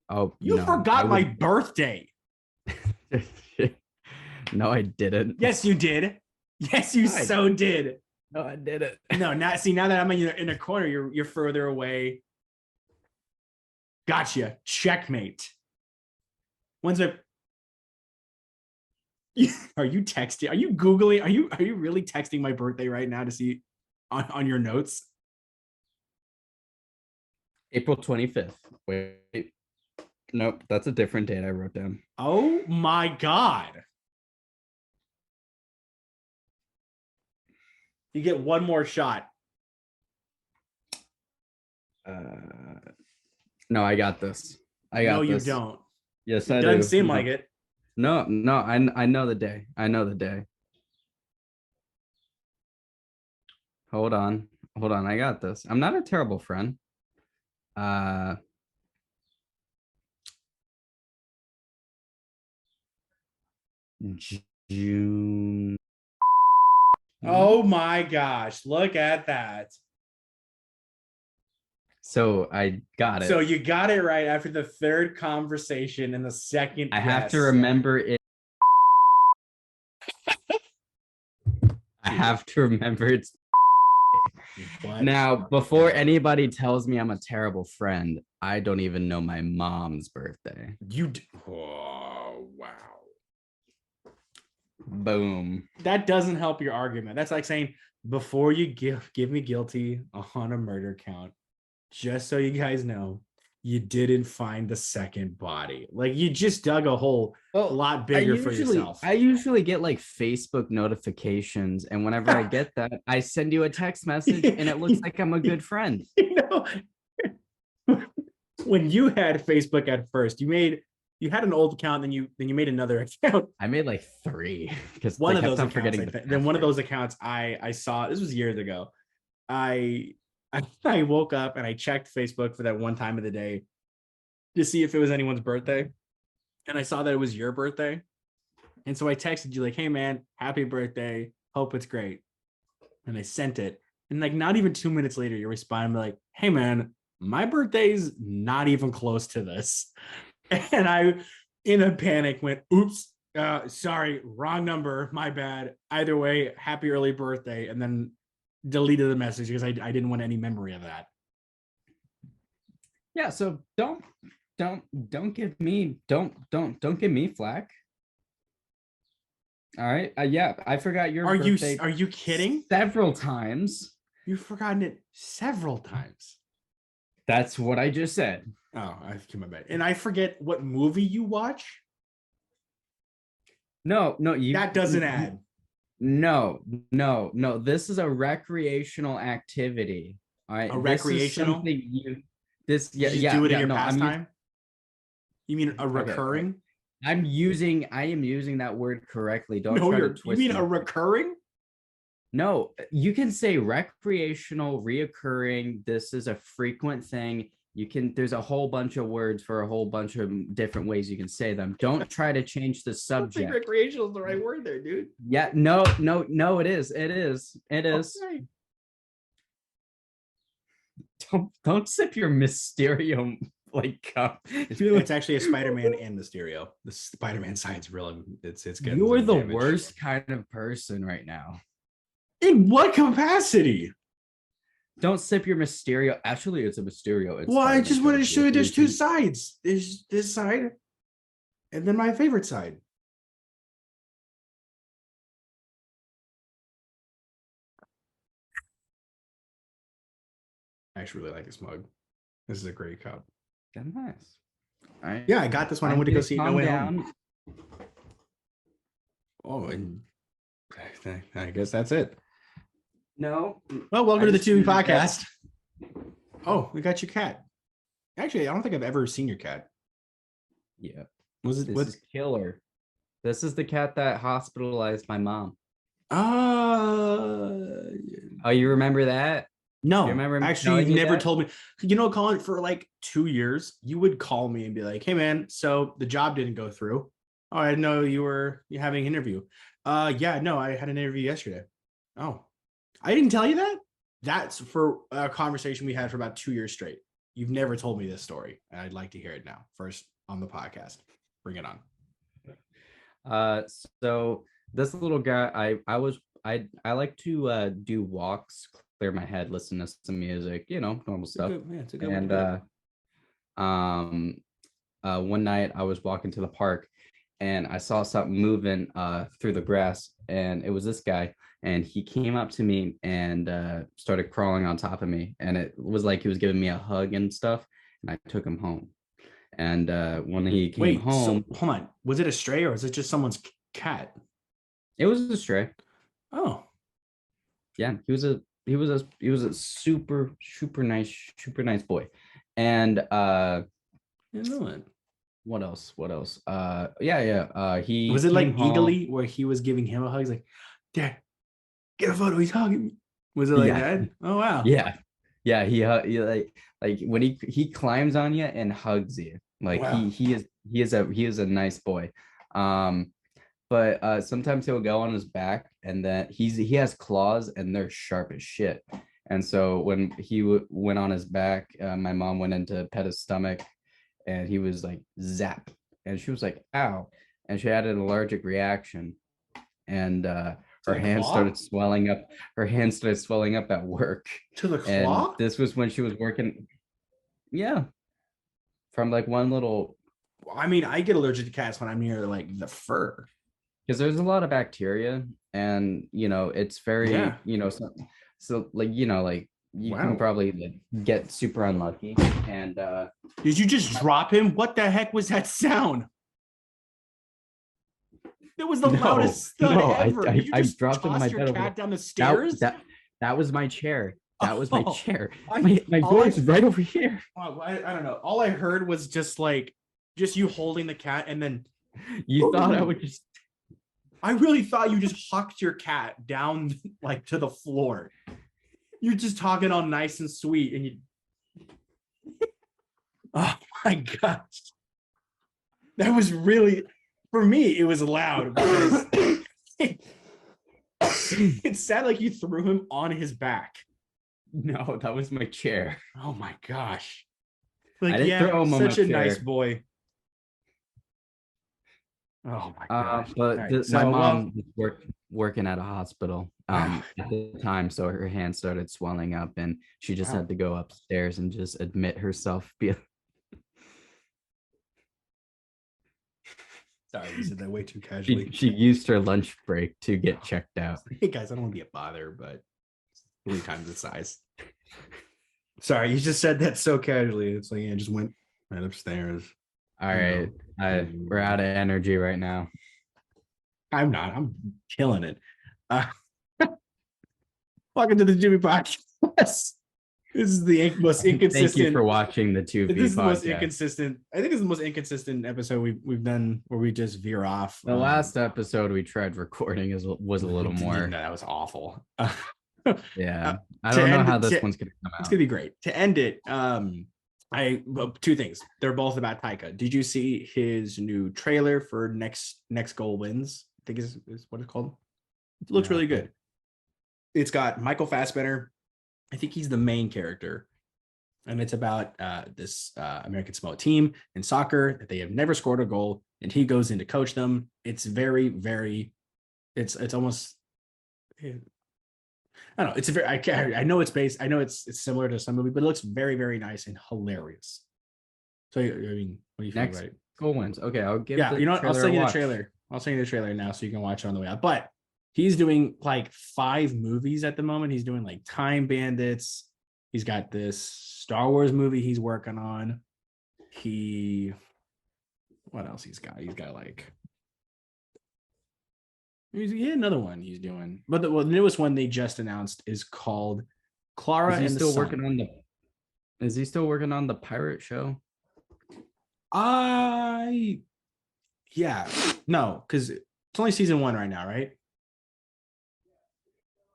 Speaker 2: Oh,
Speaker 1: You
Speaker 2: no,
Speaker 1: forgot my birthday.
Speaker 2: No, I didn't.
Speaker 1: Yes, you did. Yes, you so did.
Speaker 2: No, I didn't.
Speaker 1: No, now that I'm in a corner, you're further away. Gotcha. Checkmate. When's it? Are you texting? Are you Googling? Are you really texting my birthday right now to see on your notes?
Speaker 2: April 25th. Wait. Nope, that's a different date I wrote down.
Speaker 1: Oh my God. You get one more shot.
Speaker 2: No, I got this.
Speaker 1: No, you don't.
Speaker 2: Yes,
Speaker 1: It
Speaker 2: I
Speaker 1: doesn't
Speaker 2: do.
Speaker 1: seem
Speaker 2: No.
Speaker 1: like it.
Speaker 2: No, I know the day. I know the day. Hold on. I got this. I'm not a terrible friend. June.
Speaker 1: Oh my gosh, look at that.
Speaker 2: So I got it.
Speaker 1: So you got it right after the third conversation and the second
Speaker 2: I
Speaker 1: guess.
Speaker 2: have to remember it. I have to remember it's
Speaker 1: What?
Speaker 2: now before anybody tells me I'm a terrible friend. I don't even know my mom's birthday.
Speaker 1: Oh, wow.
Speaker 2: Boom.
Speaker 1: That doesn't help your argument. That's like saying before you give me guilty on a murder count, just so you guys know, you didn't find the second body. Like you just dug a hole a lot bigger for yourself.
Speaker 2: I usually get like Facebook notifications, and whenever I get that, I send you a text message, and it looks like I'm a good friend.
Speaker 1: You know, when you had Facebook at first, you had an old account, then you made another account.
Speaker 2: I made like 3 because
Speaker 1: One of those accounts,
Speaker 2: forgetting.
Speaker 1: then one of those accounts I saw, this was years ago. I woke up and I checked Facebook for that one time of the day to see if it was anyone's birthday. And I saw that it was your birthday. And so I texted you like, hey man, happy birthday. Hope it's great. And I sent it. And like not even 2 minutes later, you respond like, hey man, my birthday's not even close to this. And I, in a panic, went, oops, sorry, wrong number, my bad. Either way, happy early birthday. And then deleted the message because I didn't want any memory of that.
Speaker 2: Yeah, so don't give me give me flack. All right. Yeah, I forgot your birthday.
Speaker 1: Are you kidding?
Speaker 2: Several times.
Speaker 1: You've forgotten it several times.
Speaker 2: That's what I just said.
Speaker 1: Oh, I came my bad. And I forget what movie you watch.
Speaker 2: No,
Speaker 1: that doesn't add.
Speaker 2: No. This is a recreational activity. All right.
Speaker 1: A recreational.
Speaker 2: You
Speaker 1: do it in your pastime. You mean a recurring?
Speaker 2: Okay. I am using that word correctly. Don't try to twist
Speaker 1: you mean
Speaker 2: it.
Speaker 1: A recurring?
Speaker 2: No, you can say recreational, reoccurring. This is a frequent thing. There's a whole bunch of words for a whole bunch of different ways you can say them. Don't try to change the subject. I don't think
Speaker 1: recreational is the right word there, dude.
Speaker 2: Yeah, no, it is. Okay. Don't sip your Mysterio like cup.
Speaker 1: It's actually a Spider-Man and Mysterio. The Spider-Man side's real. It's good.
Speaker 2: You're the worst kind of person right now.
Speaker 1: In what capacity?
Speaker 2: Don't sip your Mysterio. Actually, it's a Mysterio.
Speaker 1: Well, I just wanted to show you there's 2 sides. There's this side and then my favorite side. I actually really like this mug. This is a great cup.
Speaker 2: That's nice.
Speaker 1: Yeah, I got this one. I went to go see it No Way Home. Oh, and I guess that's it.
Speaker 2: No.
Speaker 1: Well, welcome to the Tu-Vie podcast. Oh, we got your cat. Actually, I don't think I've ever seen your cat.
Speaker 2: Yeah.
Speaker 1: This
Speaker 2: is killer. This is the cat that hospitalized my mom.
Speaker 1: Oh,
Speaker 2: you remember that?
Speaker 1: No,
Speaker 2: you remember
Speaker 1: actually, you've never told me. You know, Colin, for like 2 years, you would call me and be like, "Hey, man, so the job didn't go through. Oh, I didn't know you're having an interview. Yeah, no, I had an interview yesterday. Oh, I didn't tell you that. That's for a conversation we had for about 2 years straight. You've never told me this story, and I'd like to hear it now. First on the podcast, bring it on.
Speaker 2: So this little guy, I like to do walks, clear my head, listen to some music, normal stuff.
Speaker 1: It's a good
Speaker 2: one night I was walking to the park and I saw something moving through the grass, and it was this guy, and he came up to me and started crawling on top of me, and it was like he was giving me a hug and stuff, and I took him home. And when he came home,
Speaker 1: so, hold on, was it a stray or was it just someone's cat?
Speaker 2: It was a stray.
Speaker 1: Oh,
Speaker 2: yeah, he was a super nice boy. And
Speaker 1: you know it.
Speaker 2: What else? He
Speaker 1: was it like eagerly where he was giving him a hug? He's like, "Dad, get a photo. He's hugging me." Was it like that? Oh wow.
Speaker 2: Yeah. He like when he climbs on you and hugs you. Like wow. he is a nice boy. but sometimes he'll go on his back, and then he has claws, and they're sharp as shit. And so when he went on his back, my mom went in to pet his stomach, and he was like zap, and she was like, "Ow!" And she had an allergic reaction, and her
Speaker 1: the
Speaker 2: hand
Speaker 1: claw?
Speaker 2: started swelling up. Her hand started swelling up at work,
Speaker 1: To the
Speaker 2: and
Speaker 1: claw?
Speaker 2: this was when she was working. Yeah, from like one little,
Speaker 1: I mean, I get allergic to cats when I'm near like the fur.
Speaker 2: because there's a lot of bacteria, and it's very,
Speaker 1: Yeah.
Speaker 2: so like like you can
Speaker 1: Wow.
Speaker 2: probably like get super unlucky, and
Speaker 1: Did you just drop him? What the heck was that sound? That was the
Speaker 2: no,
Speaker 1: loudest thud
Speaker 2: no,
Speaker 1: ever. Did you
Speaker 2: I
Speaker 1: just
Speaker 2: dropped him in
Speaker 1: toss
Speaker 2: my
Speaker 1: your
Speaker 2: bed over
Speaker 1: cat down the
Speaker 2: that
Speaker 1: stairs?
Speaker 2: that was my chair. That was my
Speaker 1: Oh,
Speaker 2: chair.
Speaker 1: I-
Speaker 2: My
Speaker 1: all
Speaker 2: door
Speaker 1: I-
Speaker 2: is right over here.
Speaker 1: I don't know. All I heard was just you holding the cat, and then
Speaker 2: You thought I would just
Speaker 1: I really thought you just hucked your cat down like to the floor. You're just talking all nice and sweet, and you. Oh my gosh, that was really, for me, it was loud because it sounded like you threw him on his back.
Speaker 2: no, that was my chair.
Speaker 1: Oh my gosh.
Speaker 2: I
Speaker 1: Like,
Speaker 2: didn't
Speaker 1: yeah,
Speaker 2: throw him on
Speaker 1: such
Speaker 2: my
Speaker 1: a nice
Speaker 2: chair.
Speaker 1: boy. Oh my gosh.
Speaker 2: But
Speaker 1: All right,
Speaker 2: my
Speaker 1: so,
Speaker 2: mom was working at a hospital
Speaker 1: Wow.
Speaker 2: at the time, so her hand started swelling up, and she just
Speaker 1: Wow.
Speaker 2: had to go upstairs and just admit herself.
Speaker 1: Sorry, you said that way too casually.
Speaker 2: She used her lunch break to get checked out.
Speaker 1: Hey guys, I don't want to be a bother, but 3 times the size. Sorry, you just said that so casually. It's like, yeah, just went right upstairs.
Speaker 2: All right, we're out of energy right now.
Speaker 1: I'm not. I'm killing it. Welcome to the Jimmy Podcast. This is the most inconsistent.
Speaker 2: Thank you for watching the Tu-Vie
Speaker 1: This is the most
Speaker 2: podcast.
Speaker 1: inconsistent. I think this is the most inconsistent episode we've done where we just veer off.
Speaker 2: The last episode we tried recording was a little more.
Speaker 1: No, that was awful.
Speaker 2: Yeah, I don't know how this one's gonna come out.
Speaker 1: It's gonna be great. To end it, two things. They're both about Taika. Did you see his new trailer for next goal wins? I think is what it's called. It looks really good. It's got Michael Fassbender. I think he's the main character, and it's about this American Samoa team in soccer that they have never scored a goal, and he goes in to coach them. It's very, very. It's almost. I don't know. It's a very. I know it's based. I know it's similar to some movie, but it looks very, very nice and hilarious. So I mean, what do you think about it?
Speaker 2: Goal wins. Okay, I'll give.
Speaker 1: Yeah, you know what? I'll send you the
Speaker 2: watch.
Speaker 1: trailer. I'll send you the trailer now so you can watch it on the way out. But he's doing like 5 movies at the moment. He's doing like Time Bandits. He's got this Star Wars movie he's working on. What else he's got? He's got like. He had another one he's doing, but the newest one they just announced is called Clara
Speaker 2: Is he
Speaker 1: and
Speaker 2: still
Speaker 1: the Sun.
Speaker 2: working on the? Is he still working on the pirate show?
Speaker 1: Yeah, no, because it's only season 1 right now, right?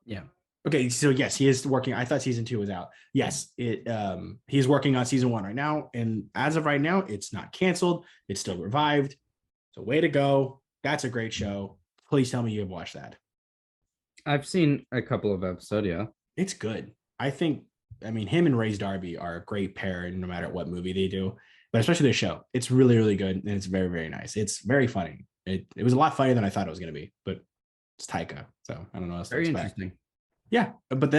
Speaker 2: Yeah.
Speaker 1: Okay, so yes, he is working. I thought season 2 was out. Yes, he's working on season 1 right now, and as of right now, it's not canceled. It's still revived. So way to go! That's a great show. Please tell me you have watched that.
Speaker 2: I've seen a couple of episodes. Yeah,
Speaker 1: it's good. I mean, him and Ray's Darby are a great pair, no matter what movie they do. But especially their show, it's really, really good, and it's very, very nice. It's very funny. It was a lot funnier than I thought it was going to be, but it's Taika, so I don't know what else to expect.
Speaker 2: Interesting.
Speaker 1: Yeah, but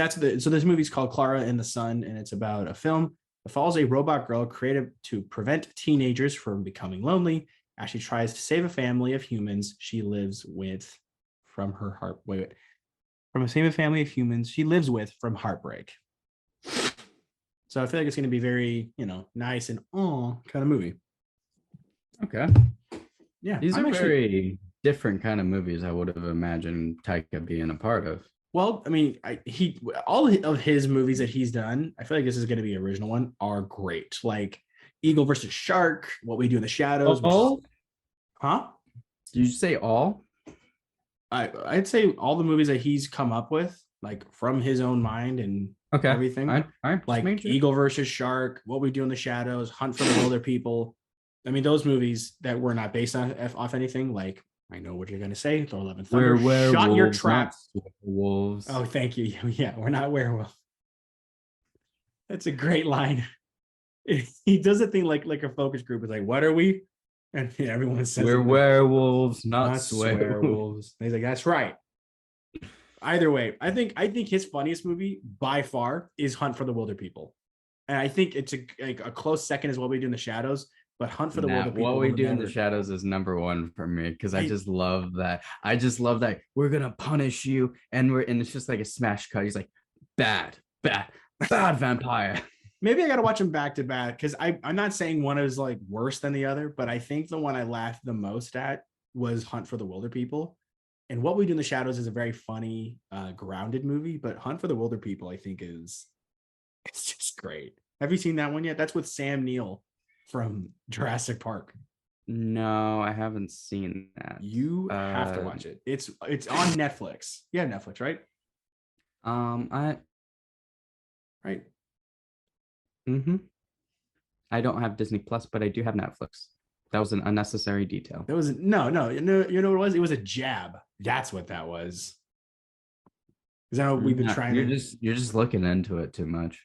Speaker 1: so this movie's called Clara and the Sun, and it's about a film that follows a robot girl created to prevent teenagers from becoming lonely as she tries to save a family of humans she lives with from her heart. From a family of humans she lives with from heartbreak. So I feel like it's going to be very, nice and kind of movie.
Speaker 2: Okay.
Speaker 1: Yeah,
Speaker 2: these are very different kind of movies I would have imagined Taika being a part of.
Speaker 1: Well, I mean, all of his movies that he's done, I feel like this is going to be an original one, are great. Like Eagle versus Shark, What We Do in the Shadows. Huh?
Speaker 2: Did you say all?
Speaker 1: I'd say all the movies that he's come up with, like from his own mind and everything.
Speaker 2: All right.
Speaker 1: Like Eagle versus Shark, What We Do in the Shadows, Hunt for the Wilder People. I mean, those movies that were not based off anything, like I know what you're gonna say. Thor: Love and
Speaker 2: We're
Speaker 1: Thunder. Shut your
Speaker 2: werewolves,
Speaker 1: trap.
Speaker 2: not wolves.
Speaker 1: Oh, thank you. Yeah, we're not werewolves. That's a great line. He does a thing like a focus group. It's like, what are we? And everyone says
Speaker 2: we're werewolves, not swear wolves.
Speaker 1: And he's like, that's right. Either way, I think his funniest movie by far is Hunt for the Wilder People, and I think it's a close second is What We Do in the Shadows. But Hunt for the Wilder People.
Speaker 2: What We Do in the Shadows is number one for me because I just love that. I just love that we're gonna punish you, and it's just like a smash cut. He's like, bad vampire.
Speaker 1: Maybe I got to watch them back to back because I'm not saying one is like worse than the other, but I think the one I laughed the most at was Hunt for the Wilder People. And What We Do in the Shadows is a very funny, grounded movie, but Hunt for the Wilder People, I think, it's just great. Have you seen that one yet? That's with Sam Neill from Jurassic Park.
Speaker 2: No, I haven't seen that.
Speaker 1: You have to watch it. It's on Netflix. Yeah, Netflix, right? Right.
Speaker 2: I don't have Disney Plus, but I do have Netflix. That was an unnecessary detail.
Speaker 1: That was no. You know what it was? It was a jab. That's what that was. Is that what we've been trying?
Speaker 2: You're just looking into it too much.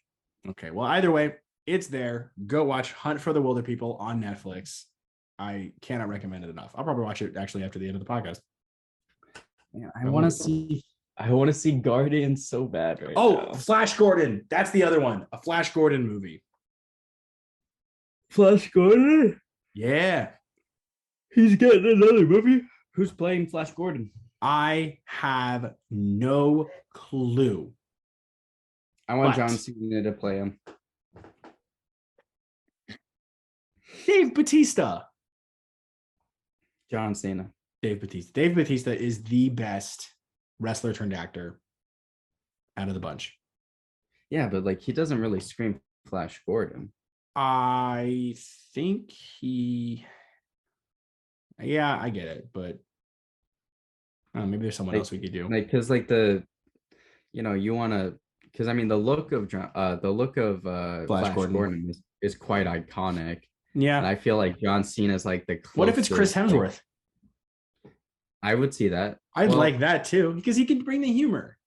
Speaker 1: Okay. Well, either way, it's there. Go watch Hunt for the Wilder People on Netflix. I cannot recommend it enough. I'll probably watch it actually after the end of the podcast.
Speaker 2: Yeah, I want to see Guardians so bad right now.
Speaker 1: Flash Gordon. That's the other one. A Flash Gordon movie.
Speaker 2: Flash Gordon?
Speaker 1: Yeah.
Speaker 2: He's getting another movie. Who's playing Flash Gordon?
Speaker 1: I have no clue.
Speaker 2: I want John Cena to play him.
Speaker 1: Dave Bautista.
Speaker 2: John Cena.
Speaker 1: Dave Bautista. Dave Bautista is the best wrestler turned actor out of the bunch.
Speaker 2: Yeah, but like he doesn't really scream Flash Gordon.
Speaker 1: I think yeah, I get it, but maybe there's someone else we could do.
Speaker 2: Like, because like you want to, because I mean the look of Flash Gordon is quite iconic.
Speaker 1: Yeah,
Speaker 2: and I feel like John Cena is like the closest.
Speaker 1: What if it's Chris Hemsworth?
Speaker 2: I would see that.
Speaker 1: I'd like that too because he can bring the humor.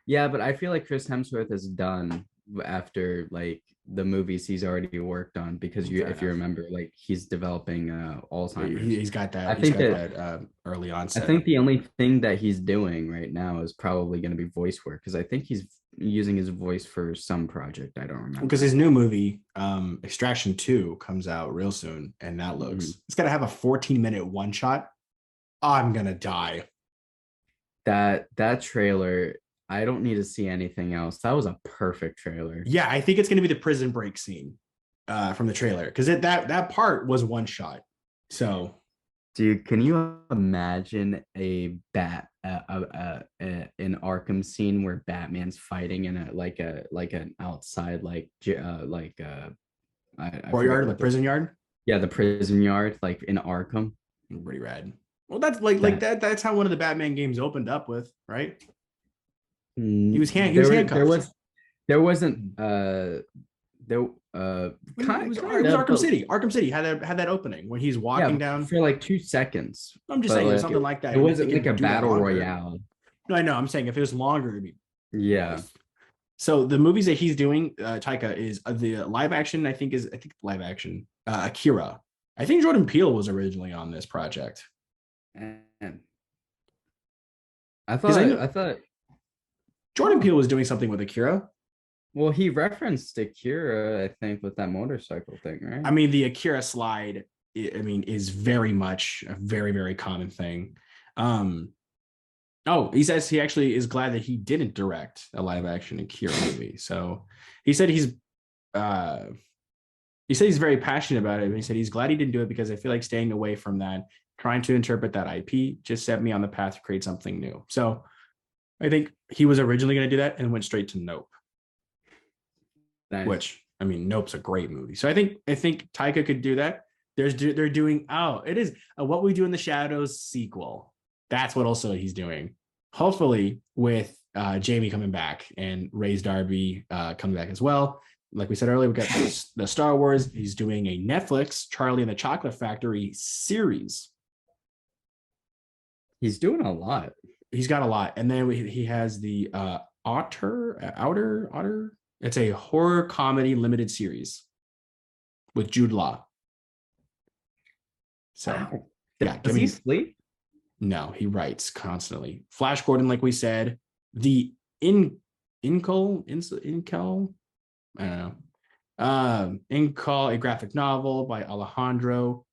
Speaker 2: Yeah, but I feel like Chris Hemsworth is done after like the movies he's already worked on because if you remember, like he's developing Alzheimer's.
Speaker 1: He's got that.
Speaker 2: I think
Speaker 1: that early onset.
Speaker 2: I think the only thing that he's doing right now is probably going to be voice work because I think he's using his voice for some project. I don't remember
Speaker 1: because his new movie, Extraction 2, comes out real soon, and that looks it's got to have a 14-minute one shot. I'm gonna die.
Speaker 2: That trailer. I don't need to see anything else. That was a perfect trailer.
Speaker 1: Yeah, I think it's going to be the prison break scene from the trailer because that part was one shot. So,
Speaker 2: dude, can you imagine an Arkham scene where Batman's fighting in an outside
Speaker 1: courtyard, the prison yard?
Speaker 2: Yeah, the prison yard, like in Arkham.
Speaker 1: Pretty rad. Well, that's like that. That's how one of the Batman games opened up with, right? He was handcuffed.
Speaker 2: There wasn't
Speaker 1: it was Arkham City. Arkham City had that opening when he's walking down
Speaker 2: for like 2 seconds.
Speaker 1: I'm just saying something like that.
Speaker 2: It wasn't like a battle royale.
Speaker 1: No, I know. I'm saying if it was longer, it'd be
Speaker 2: yeah.
Speaker 1: So the movies that he's doing, Taika, is the live action. I think live action. Akira. I think Jordan Peele was originally on this project.
Speaker 2: And I thought
Speaker 1: Jordan Peele was doing something with Akira.
Speaker 2: Well, he referenced Akira, I think, with that motorcycle thing, right?
Speaker 1: I mean, the Akira slide, is very much a very, very common thing. He says he actually is glad that he didn't direct a live action Akira movie. So he said he's very passionate about it. And he said he's glad he didn't do it because I feel like staying away from that, trying to interpret that IP just set me on the path to create something new. So I think he was originally going to do that and went straight to Nope.
Speaker 2: Nice.
Speaker 1: Which, I mean, Nope's a great movie. So I think Taika could do that. They're doing it is a What We Do in the Shadows sequel. That's what also he's doing. Hopefully with Jamie coming back and Ray's Darby coming back as well. Like we said earlier, we got the Star Wars. He's doing a Netflix Charlie and the Chocolate Factory series.
Speaker 2: He's doing a lot.
Speaker 1: He's got a lot. And then he has the Outer. It's a horror comedy limited series with Jude Law. So,
Speaker 2: Wow.
Speaker 1: yeah,
Speaker 2: Does he sleep?
Speaker 1: No, he writes constantly. Flash Gordon, like we said, the Incal, I don't know. Incal, a graphic novel by Alejandro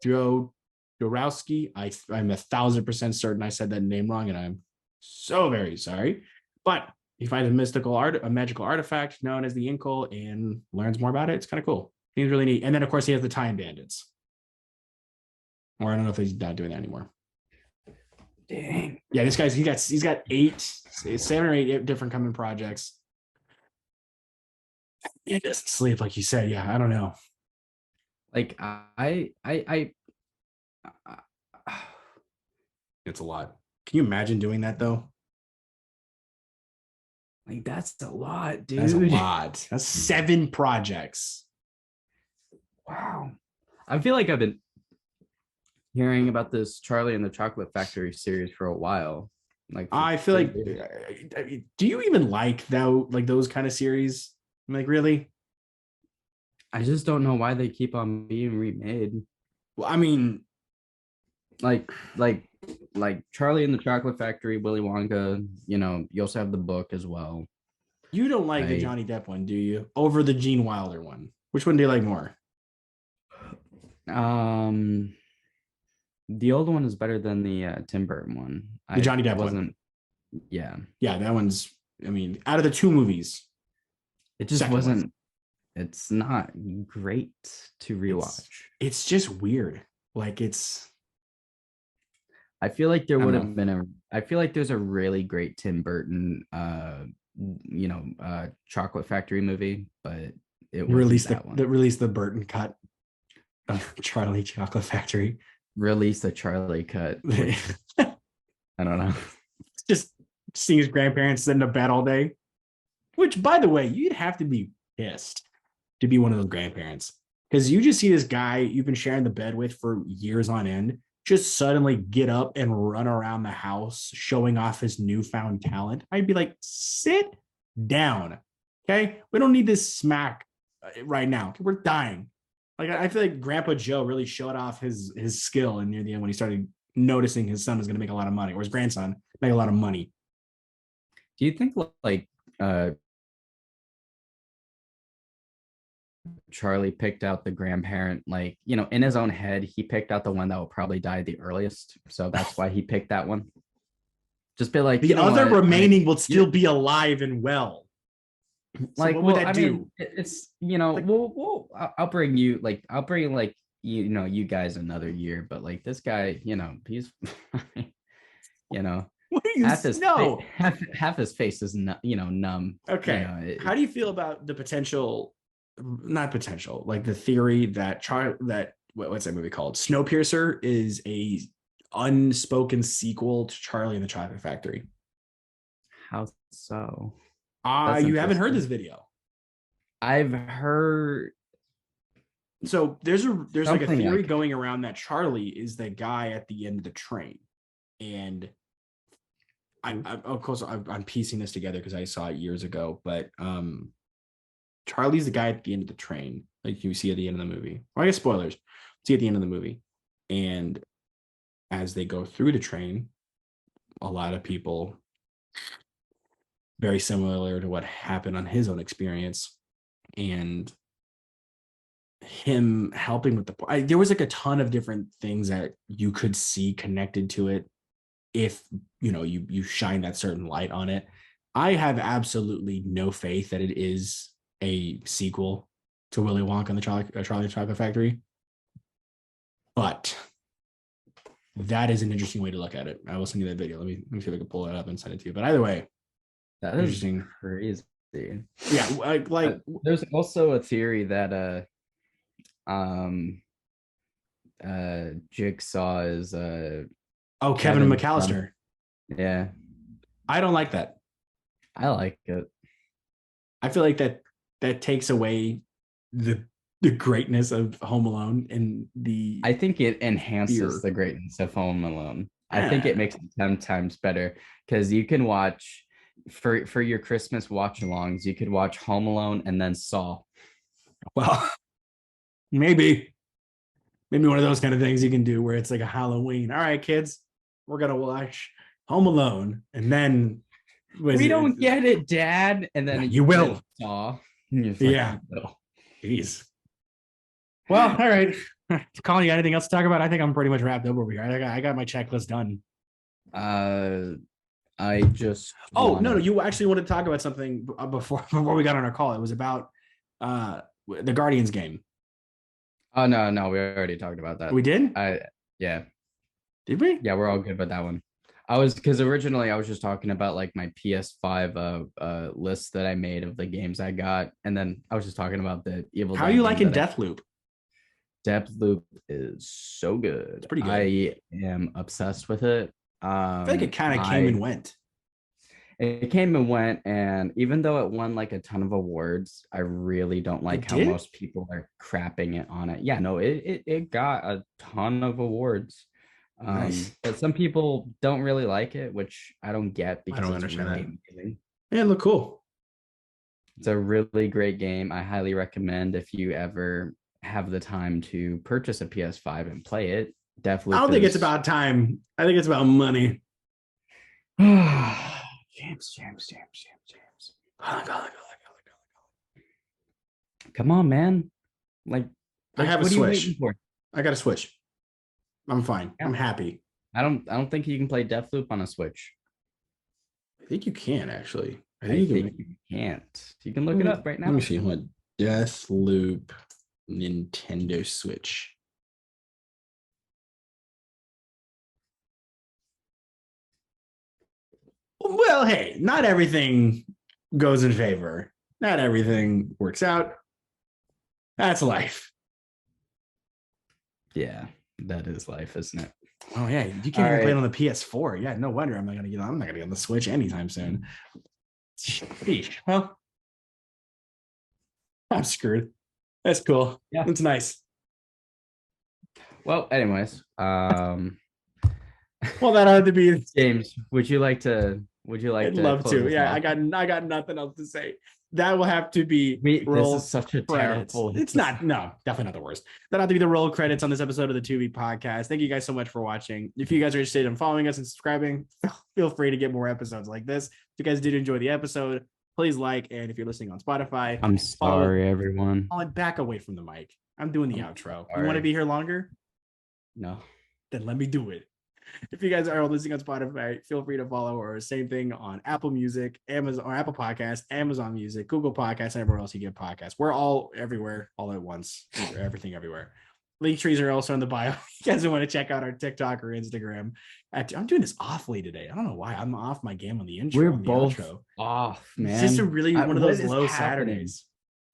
Speaker 1: Jodorowsky. I'm 1,000% certain I said that name wrong, and I'm so very sorry. But he finds a magical artifact known as the Incal, and learns more about it. It's kind of cool. Seems really neat. And then, of course, he has the Time Bandits. Or I don't know if he's not doing that anymore.
Speaker 2: Dang.
Speaker 1: Yeah, this guy's he's got 7 or 8 different coming projects. He doesn't sleep, like you said. Yeah, I don't know.
Speaker 2: Like I
Speaker 1: It's a lot. Can you imagine doing that though?
Speaker 2: like that's a lot, dude.
Speaker 1: That's a lot. That's 7 projects.
Speaker 2: Wow. I feel like I've been hearing about this Charlie and the Chocolate Factory series for a while. Like
Speaker 1: I feel like, do you even like those kind of series? Like, really?
Speaker 2: I just don't know why they keep on being remade.
Speaker 1: Well, I mean,
Speaker 2: Like Charlie and the Chocolate Factory, Willy Wonka. You know, you also have the book as well.
Speaker 1: you don't like the Johnny Depp one, do you? Over the Gene Wilder one. Which one do you like more?
Speaker 2: The old one is better than the Tim Burton one.
Speaker 1: The Johnny Depp one.
Speaker 2: Yeah.
Speaker 1: Yeah, that one's, I mean, out of the 2 movies,
Speaker 2: It just
Speaker 1: second
Speaker 2: wasn't.
Speaker 1: one.
Speaker 2: It's not great to rewatch.
Speaker 1: It's just weird. Like,
Speaker 2: I feel like there
Speaker 1: I
Speaker 2: would
Speaker 1: don't
Speaker 2: have been I feel like there's a really great Tim Burton Chocolate Factory movie, but it
Speaker 1: released
Speaker 2: wasn't that one.
Speaker 1: released the Burton cut of Charlie Chocolate Factory.
Speaker 2: Release the Charlie cut. I don't know.
Speaker 1: Just seeing his grandparents sit in a bed all day. Which, by the way, you'd have to be pissed to be one of those grandparents. Because you just see this guy you've been sharing the bed with for years on end just suddenly get up and run around the house showing off his newfound talent. I'd be like, sit down. Okay? We don't need this smack right now. We're dying. Like, I feel like Grandpa Joe really showed off his skill near the end when he started noticing his son was going to make a lot of money, or his grandson make a lot of money.
Speaker 2: Do you think Charlie picked out the grandparent, like, in his own head, he picked out the one that will probably die the earliest. So that's why he picked that one. Just be like,
Speaker 1: the other remaining will still be alive and well.
Speaker 2: Like,
Speaker 1: so what would that do?
Speaker 2: mean, it's I'll bring you you guys another year, but like this guy, he's
Speaker 1: What are you?
Speaker 2: half his face is numb.
Speaker 1: Okay. How do you feel about the potential? Not potential, like the theory that what's that movie called? Snowpiercer is a unspoken sequel to Charlie and the Chocolate Factory.
Speaker 2: How so?
Speaker 1: You haven't heard this video.
Speaker 2: I've heard.
Speaker 1: So there's like a theory going around that Charlie is the guy at the end of the train, and I of course I'm piecing this together because I saw it years ago, but Charlie's the guy at the end of the train, like you see at the end of the movie. Or I guess spoilers, see at the end of the movie. And as they go through the train, a lot of people, very similar to what happened on his own experience, and him helping with there was like a ton of different things that you could see connected to it if you shine that certain light on it. I have absolutely no faith that it is a sequel to Willy Wonka and the Charlie Chocolate Factory, but that is an interesting way to look at it. I will send you that video. Let me see if I can pull it up and send it to you. But either way,
Speaker 2: that is interesting. Crazy.
Speaker 1: Yeah, like
Speaker 2: there's also a theory that Jigsaw is
Speaker 1: Kevin McAllister.
Speaker 2: Yeah,
Speaker 1: I don't like that.
Speaker 2: I like it.
Speaker 1: I feel like that takes away the greatness of Home Alone and
Speaker 2: I think it enhances the greatness of Home Alone. I think it makes it 10 times better because you can watch for your Christmas watch alongs, you could watch Home Alone and then Saw.
Speaker 1: Well, maybe one of those kind of things you can do where it's like a Halloween. All right, kids, we're gonna watch Home Alone, and then
Speaker 2: We don't get it, Dad. And then
Speaker 1: you will.
Speaker 2: Saw. Like,
Speaker 1: Yeah. Jeez. Well, all right. Colin, you got anything else to talk about? I think I'm pretty much wrapped up over here. I got my checklist done.
Speaker 2: I just
Speaker 1: no, you actually want to talk about something before we got on our call. It was about the Guardians game.
Speaker 2: Oh no, we already talked about that.
Speaker 1: We did?
Speaker 2: Yeah.
Speaker 1: Did we?
Speaker 2: Yeah, we're all good with that one. Because originally I was just talking about like my PS5 list that I made of the games I got, and then I was just talking about the Evil.
Speaker 1: How are you liking Deathloop?
Speaker 2: Deathloop is so good.
Speaker 1: It's pretty good.
Speaker 2: I am obsessed with it.
Speaker 1: I feel like it kind of came and went.
Speaker 2: It came and went, and even though it won like a ton of awards, I really don't like how most people are crapping it on it. Yeah, no, it got a ton of awards.
Speaker 1: Nice.
Speaker 2: But some people don't really like it, which I don't get because
Speaker 1: I don't
Speaker 2: it's
Speaker 1: understand
Speaker 2: really
Speaker 1: that.
Speaker 2: amazing.
Speaker 1: Yeah, it looked cool.
Speaker 2: It's a really great game. I highly recommend if you ever have the time to purchase a PS5 and play it. Deathloop.
Speaker 1: I don't think it's about time. I think it's about money.
Speaker 2: James. Come on, man. Like
Speaker 1: I have a
Speaker 2: what
Speaker 1: Switch.
Speaker 2: Are you waiting for?
Speaker 1: I got a Switch. I'm fine. Yeah. I'm happy.
Speaker 2: I don't think you can play Deathloop on a Switch.
Speaker 1: I think you can actually.
Speaker 2: I think you can't. You can look it up right now.
Speaker 1: Let me see what Deathloop Nintendo Switch. Well, hey, not everything goes in favor. Not everything works out. That's life.
Speaker 2: Yeah, that is life, isn't it?
Speaker 1: Oh yeah, you can't even play it on the PS4. Yeah, no wonder I'm not gonna get on the Switch anytime soon. Well, I'm screwed. That's cool.
Speaker 2: Yeah,
Speaker 1: it's nice.
Speaker 2: Well, anyways,
Speaker 1: well, that had to be
Speaker 2: James. Would you like to?
Speaker 1: I'd love to. Yeah, I got nothing else to say. That will have to be
Speaker 2: this is such a terrible.
Speaker 1: It's not. No, definitely not the worst. That'll have to be the roll credits on this episode of the Tu-Vie podcast. Thank you guys so much for watching. If you guys are interested in following us and subscribing, feel free to get more episodes like this. If you guys did enjoy the episode, please like. And if you're listening on Spotify,
Speaker 2: I'm sorry, everyone.
Speaker 1: I'll back away from the mic. I'm doing the outro. You want to be here longer?
Speaker 2: No.
Speaker 1: Then let me do it. If you guys are listening on Spotify, feel free to follow, or same thing on Apple Music, Amazon, or Apple Podcasts, Amazon Music, Google Podcasts, and everywhere else you get podcasts. We're all everywhere, all at once. Everything everywhere. Link trees are also in the bio. If you guys want to check out our TikTok or Instagram. I'm doing this awfully today. I don't know why. I'm off my game on the intro.
Speaker 2: We're both off, man.
Speaker 1: It's just one of those low Saturdays.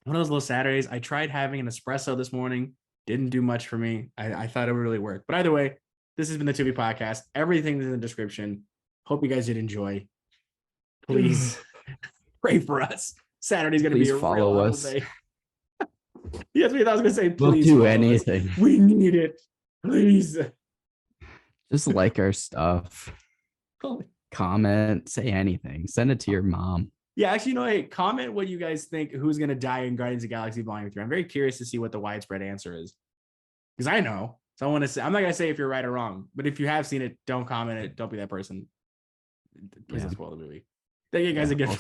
Speaker 1: One of those low Saturdays. I tried having an espresso this morning. Didn't do much for me. I thought it would really work. But either way, this has been the Tu-Vie podcast. Everything is in the description. Hope you guys did enjoy. Please pray for us. Saturday's going to be a
Speaker 2: follow us.
Speaker 1: Day. Yes, I was going to say,
Speaker 2: please do anything.
Speaker 1: Us. We need it. Please.
Speaker 2: Just like our stuff. Comment, say anything. Send it to your mom.
Speaker 1: Yeah, actually, hey, comment what you guys think. Who's going to die in Guardians of the Galaxy Volume 3? I'm very curious to see what the widespread answer is. Because I know. So I want to say, I'm not going to say if you're right or wrong, but if you have seen it, don't comment it. Don't be that person. Please don't spoil the movie. Thank you guys again.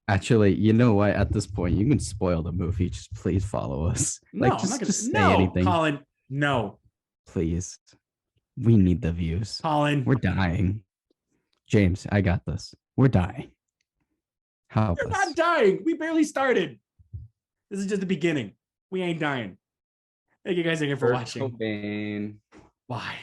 Speaker 2: Actually, you know what? At this point, you can spoil the movie. Just please follow us.
Speaker 1: No, I'm not gonna say anything. Colin, no.
Speaker 2: Please. We need the views.
Speaker 1: Colin.
Speaker 2: We're dying. James, I got this. We're dying. Help
Speaker 1: You're
Speaker 2: us.
Speaker 1: not dying. We barely started. This is just the beginning. We ain't dying. Thank you guys again for watching.
Speaker 2: Cobain.
Speaker 1: Why?